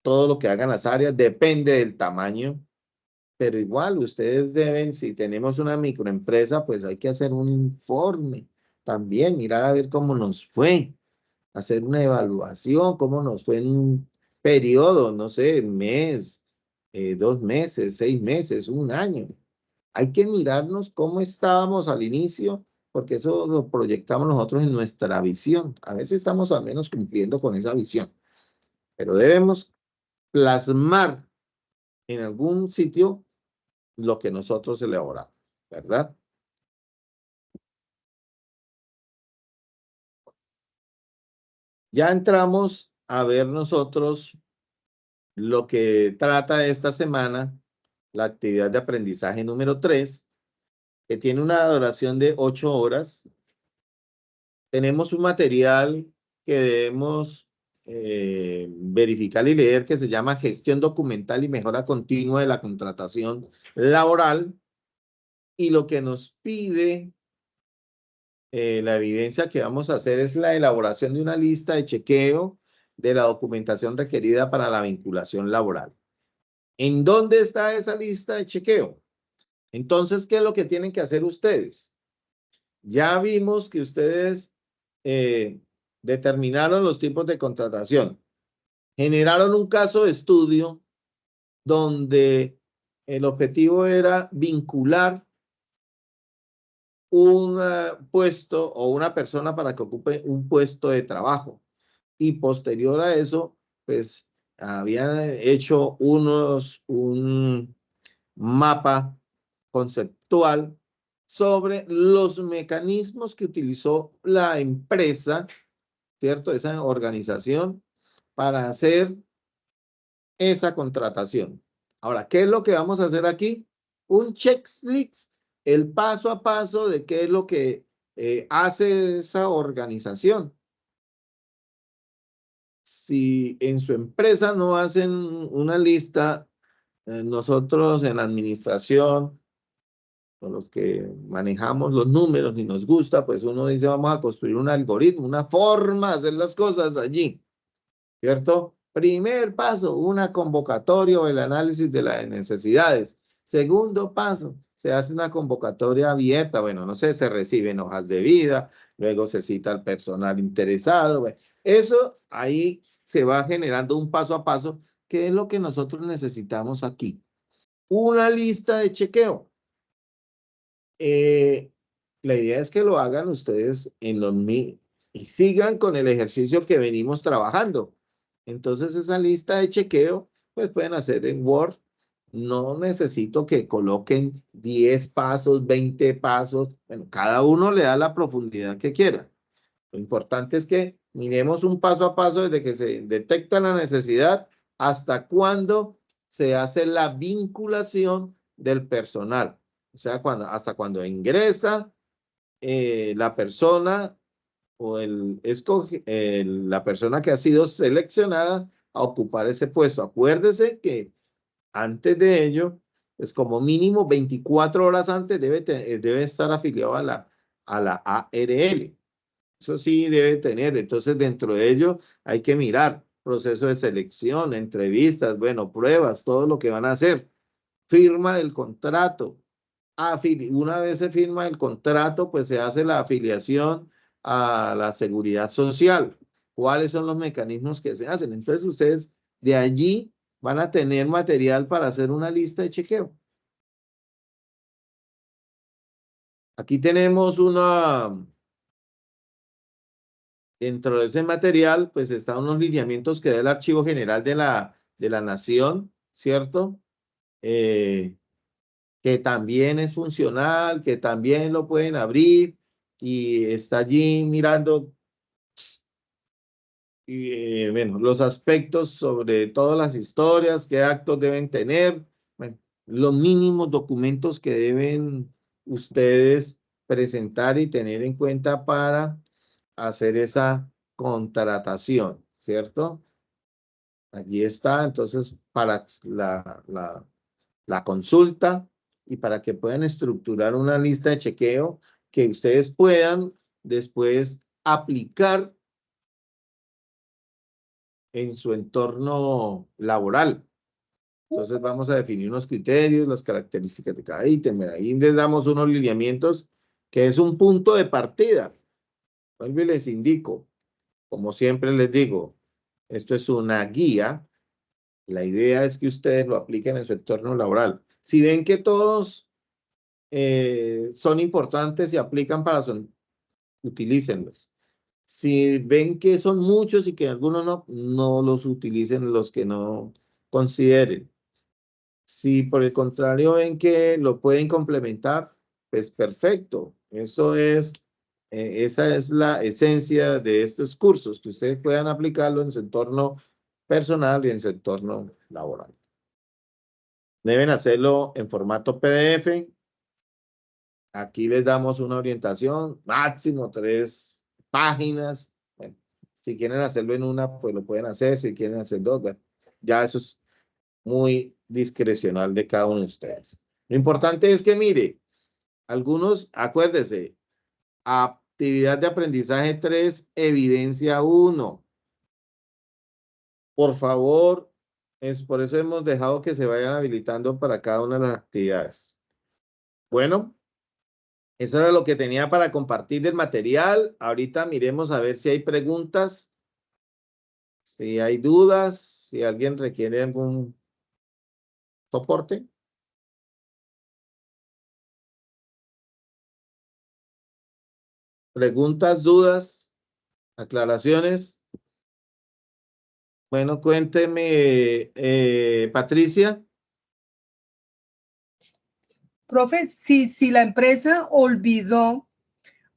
Todo lo que hagan las áreas depende del tamaño, pero igual ustedes deben, si tenemos una microempresa, pues hay que hacer un informe también, mirar a ver cómo nos fue, hacer una evaluación, cómo nos fue en un periodo, no sé, mes, 2 meses, 6 meses, un año. Hay que mirarnos cómo estábamos al inicio, porque eso lo proyectamos nosotros en nuestra visión. A ver si estamos al menos cumpliendo con esa visión. Pero debemos plasmar en algún sitio lo que nosotros elaboramos, ¿verdad? Ya entramos a ver nosotros lo que trata esta semana, la actividad de aprendizaje número 3, que tiene una duración de 8 horas. Tenemos un material que debemos verificar y leer que se llama Gestión Documental y Mejora Continua de la Contratación Laboral. Y lo que nos pide la evidencia que vamos a hacer es la elaboración de una lista de chequeo de la documentación requerida para la vinculación laboral. ¿En dónde está esa lista de chequeo? Entonces, ¿qué es lo que tienen que hacer ustedes? Ya vimos que ustedes determinaron los tipos de contratación. Generaron un caso de estudio donde el objetivo era vincular un puesto o una persona para que ocupe un puesto de trabajo. Y posterior a eso, pues habían hecho un mapa conceptual sobre los mecanismos que utilizó la empresa, ¿cierto? Esa organización para hacer esa contratación. Ahora, ¿qué es lo que vamos a hacer aquí? Un checklist, el paso a paso de qué es lo que hace esa organización. Si en su empresa no hacen una lista, nosotros en la administración, con los que manejamos los números y nos gusta, pues uno dice, vamos a construir un algoritmo, una forma de hacer las cosas allí, ¿cierto? Primer paso, una convocatoria o el análisis de las necesidades. Segundo paso, se hace una convocatoria abierta, bueno, no sé, se reciben hojas de vida, luego se cita al personal interesado, bueno, eso ahí se va generando un paso a paso, que es lo que nosotros necesitamos aquí. Una lista de chequeo. La idea es que lo hagan ustedes en los y sigan con el ejercicio que venimos trabajando. Entonces, esa lista de chequeo, pues pueden hacer en Word. No necesito que coloquen 10 pasos, 20 pasos. Bueno, cada uno le da la profundidad que quiera. Lo importante es que miremos un paso a paso desde que se detecta la necesidad hasta cuando se hace la vinculación del personal. O sea, hasta cuando ingresa la persona o la persona que ha sido seleccionada a ocupar ese puesto. Acuérdese que antes de ello, pues como mínimo 24 horas antes debe estar afiliado a la ARL. Eso sí debe tener. Entonces, dentro de ello hay que mirar proceso de selección, entrevistas, bueno, pruebas, todo lo que van a hacer. Firma del contrato. Una vez se firma el contrato, pues se hace la afiliación a la seguridad social. ¿Cuáles son los mecanismos que se hacen? Entonces, ustedes de allí van a tener material para hacer una lista de chequeo. Aquí tenemos dentro de ese material, pues están unos lineamientos que da el Archivo General de la Nación, ¿cierto? Que también es funcional, que también lo pueden abrir y está allí mirando bueno, los aspectos sobre todas las historias, qué actos deben tener, bueno, los mínimos documentos que deben ustedes presentar y tener en cuenta para hacer esa contratación, ¿cierto? Allí está, entonces, para la consulta y para que puedan estructurar una lista de chequeo que ustedes puedan después aplicar en su entorno laboral. Entonces vamos a definir unos criterios, las características de cada ítem. Ahí les damos unos lineamientos que es un punto de partida. Vuelvo y les indico, como siempre les digo, esto es una guía. La idea es que ustedes lo apliquen en su entorno laboral. Si ven que todos son importantes y aplican para utilícenlos. Si ven que son muchos y que algunos no los utilicen los que no consideren. Si por el contrario ven que lo pueden complementar, pues perfecto. Esa es la esencia de estos cursos, que ustedes puedan aplicarlo en su entorno personal y en su entorno laboral. Deben hacerlo en formato PDF. Aquí les damos una orientación, máximo 3 páginas. Bueno, si quieren hacerlo en una, pues lo pueden hacer. Si quieren hacer 2, bueno, ya eso es muy discrecional de cada uno de ustedes. Lo importante es que, mire, algunos, acuérdese, actividad de aprendizaje 3, evidencia 1. Por favor, por eso hemos dejado que se vayan habilitando para cada una de las actividades. Bueno, eso era lo que tenía para compartir del material. Ahorita miremos a ver si hay preguntas, si hay dudas, si alguien requiere algún soporte. ¿Preguntas, dudas, aclaraciones? Bueno, cuénteme, Patricia. Profe, si la empresa olvidó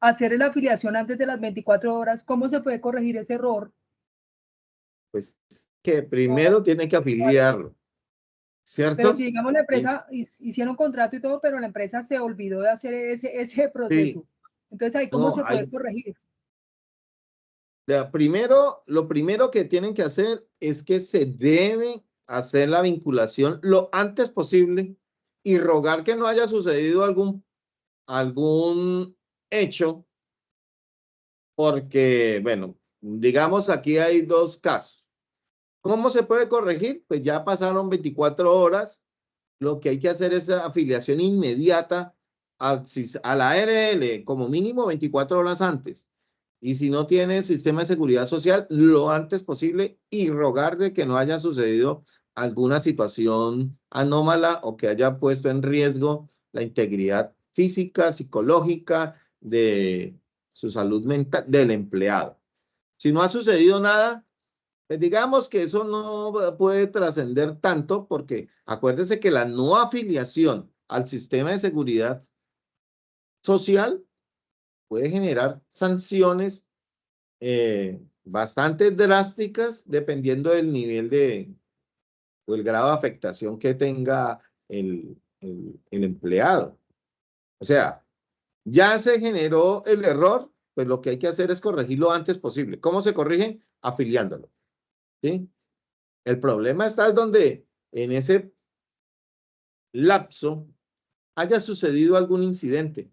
hacer la afiliación antes de las 24 horas, ¿cómo se puede corregir ese error? Pues que primero tiene que afiliarlo, Pero si ¿cierto? digamos la Sí. empresa hicieron contrato y todo, pero la empresa se olvidó de hacer ese proceso. Entonces ahí cómo No, se puede corregir. lo primero que tienen que hacer es que se debe hacer la vinculación lo antes posible y rogar que no haya sucedido algún hecho, porque, bueno, digamos aquí hay dos casos. ¿Cómo se puede corregir? Pues ya pasaron 24 horas. Lo que hay que hacer es afiliación inmediata a la ARL, como mínimo 24 horas antes. Y si no tiene sistema de seguridad social, lo antes posible y rogarle que no haya sucedido alguna situación anómala o que haya puesto en riesgo la integridad física, psicológica de su salud mental del empleado. Si no ha sucedido nada, pues digamos que eso no puede trascender tanto porque acuérdese que la no afiliación al sistema de seguridad social puede generar sanciones bastante drásticas dependiendo del nivel o el grado de afectación que tenga el empleado. O sea, ya se generó el error, pues lo que hay que hacer es corregirlo antes posible. ¿Cómo se corrige? Afiliándolo. ¿Sí? El problema está donde en ese lapso haya sucedido algún incidente.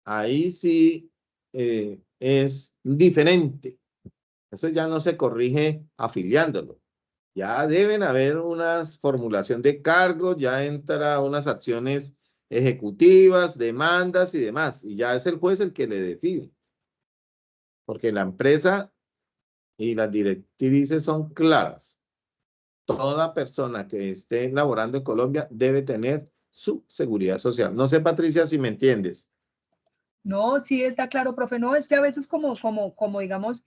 Ahí sí es diferente. Eso ya no se corrige afiliándolo. Ya deben haber una formulación de cargos, ya entra unas acciones ejecutivas, demandas y demás. Y ya es el juez el que le decide. Porque la empresa y las directrices son claras. Toda persona que esté laborando en Colombia debe tener su seguridad social. No sé, Patricia, si me entiendes. No, sí está claro, profe. No, es que a veces como digamos,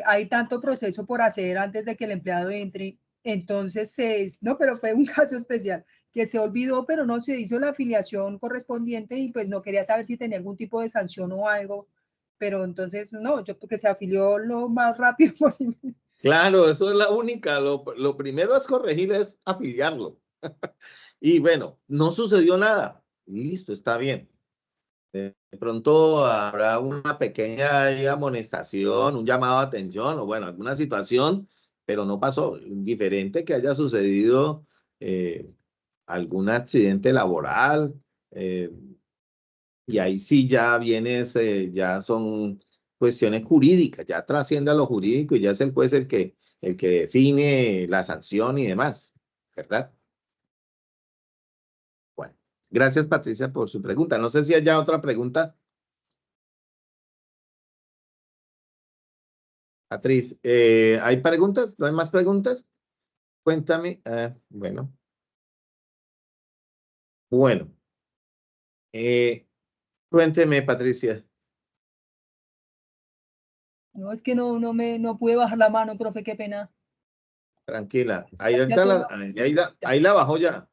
hay tanto proceso por hacer antes de que el empleado entre. Entonces, no, pero fue un caso especial que se olvidó, pero no se hizo la afiliación correspondiente y pues no quería saber si tenía algún tipo de sanción o algo. Pero entonces, no, yo porque se afilió lo más rápido posible. Claro, eso es la única. Lo primero es corregir, es afiliarlo. Y bueno, no sucedió nada. Listo, está bien. De pronto habrá una pequeña amonestación, un llamado de atención o bueno, alguna situación, pero no pasó. Diferente que haya sucedido algún accidente laboral, eh, y ahí sí ya vienes, ya son cuestiones jurídicas, ya trasciende a lo jurídico y ya es el juez el que define la sanción y demás, ¿verdad? Bueno, gracias Patricia por su pregunta. No sé si haya otra pregunta. Patricia, ¿hay preguntas? ¿No hay más preguntas? Cuéntame. Bueno, bueno. Cuénteme, Patricia. No, es que no pude bajar la mano, profe, qué pena. Tranquila. Ya todo, Ahí la bajó ya.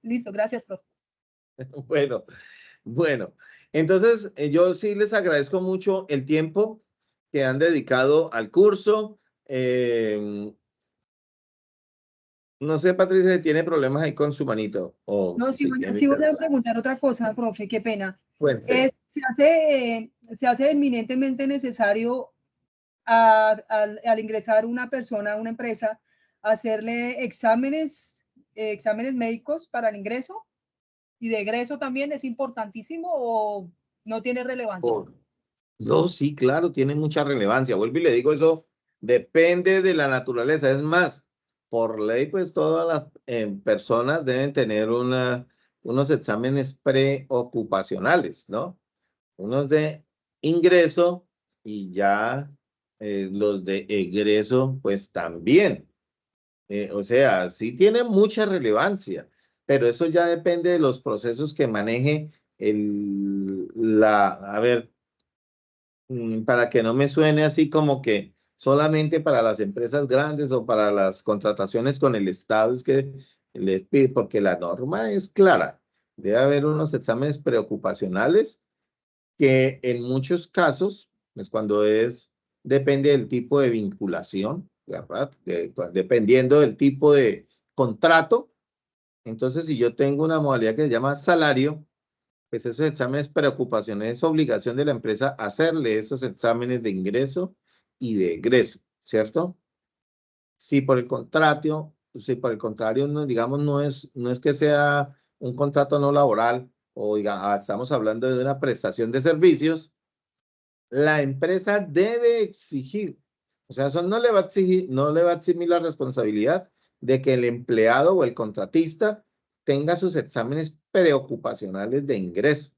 listo, gracias, profe. Bueno, bueno. Entonces, yo sí les agradezco mucho el tiempo que han dedicado al curso. No sé, Patricia, si tiene problemas ahí con su manito o No, si tiene. sí voy a preguntar otra cosa, profe, qué pena. Cuénteme. Se hace eminentemente necesario al ingresar una persona a una empresa, hacerle exámenes médicos para el ingreso y de egreso también es importantísimo o no tiene relevancia. No, sí, claro, tiene mucha relevancia. Vuelvo y le digo, eso depende de la naturaleza. Es más, por ley, pues todas las personas deben tener unos exámenes preocupacionales, ¿no? Unos de ingreso y ya los de egreso, pues también. O sea, sí tiene mucha relevancia, pero eso ya depende de los procesos que maneje a ver, para que no me suene así como que solamente para las empresas grandes o para las contrataciones con el Estado es que les pide, porque la norma es clara. Debe haber unos exámenes preocupacionales que en muchos casos, pues cuando depende del tipo de vinculación, ¿verdad? Dependiendo del tipo de contrato. Entonces, si yo tengo una modalidad que se llama salario, pues esos exámenes preocupacionales es obligación de la empresa hacerle esos exámenes de ingreso y de egreso, ¿cierto? Si por el contrario, no, digamos, no es que sea un contrato no laboral o estamos hablando de una prestación de servicios, la empresa debe exigir, o sea, eso no le va a exigir, no le va a eximir la responsabilidad de que el empleado o el contratista tenga sus exámenes preocupacionales de ingreso,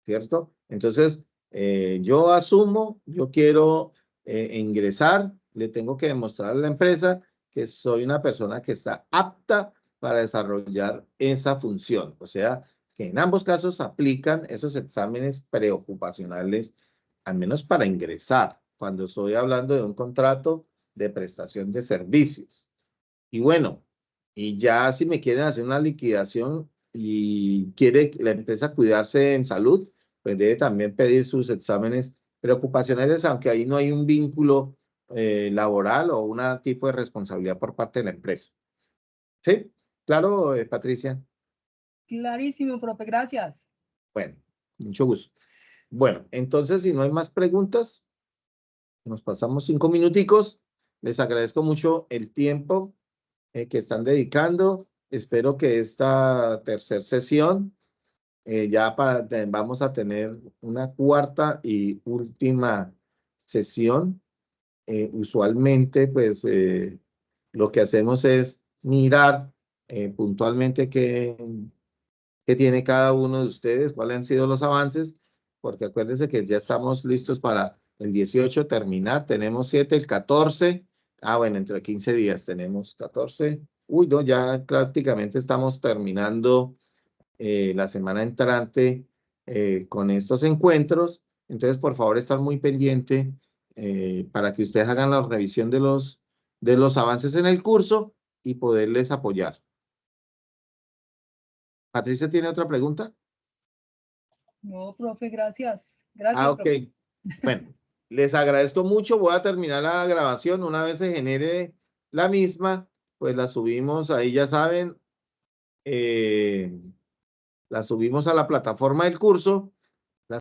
¿cierto? Entonces, yo asumo, yo quiero ingresar, le tengo que demostrar a la empresa que soy una persona que está apta para desarrollar esa función. O sea, que en ambos casos aplican esos exámenes preocupacionales, al menos para ingresar, cuando estoy hablando de un contrato de prestación de servicios. Y bueno, y ya si me quieren hacer una liquidación y quiere la empresa cuidarse en salud, pues debe también pedir sus exámenes preocupacionales, aunque ahí no hay un vínculo laboral o un tipo de responsabilidad por parte de la empresa. ¿Sí? Claro, Patricia. Clarísimo, profe, gracias. Bueno, mucho gusto. Bueno, entonces si no hay más preguntas, nos pasamos 5 minuticos. Les agradezco mucho el tiempo que están dedicando. Espero que esta tercera sesión vamos a tener una cuarta y última sesión. Usualmente, pues, lo que hacemos es mirar puntualmente qué tiene cada uno de ustedes, cuáles han sido los avances, porque acuérdense que ya estamos listos para el 18 terminar. Tenemos 7, el 14. Bueno, entre 15 días tenemos 14. Uy, no, ya prácticamente estamos terminando la semana entrante con estos encuentros. Entonces, por favor, estar muy pendiente para que ustedes hagan la revisión de los avances en el curso y poderles apoyar. Patricia, ¿tiene otra pregunta? No, profe, gracias. Gracias, Ok. profe. Bueno, les agradezco mucho. Voy a terminar la grabación. Una vez se genere la misma, pues la subimos ahí, ya saben, la subimos a la plataforma del curso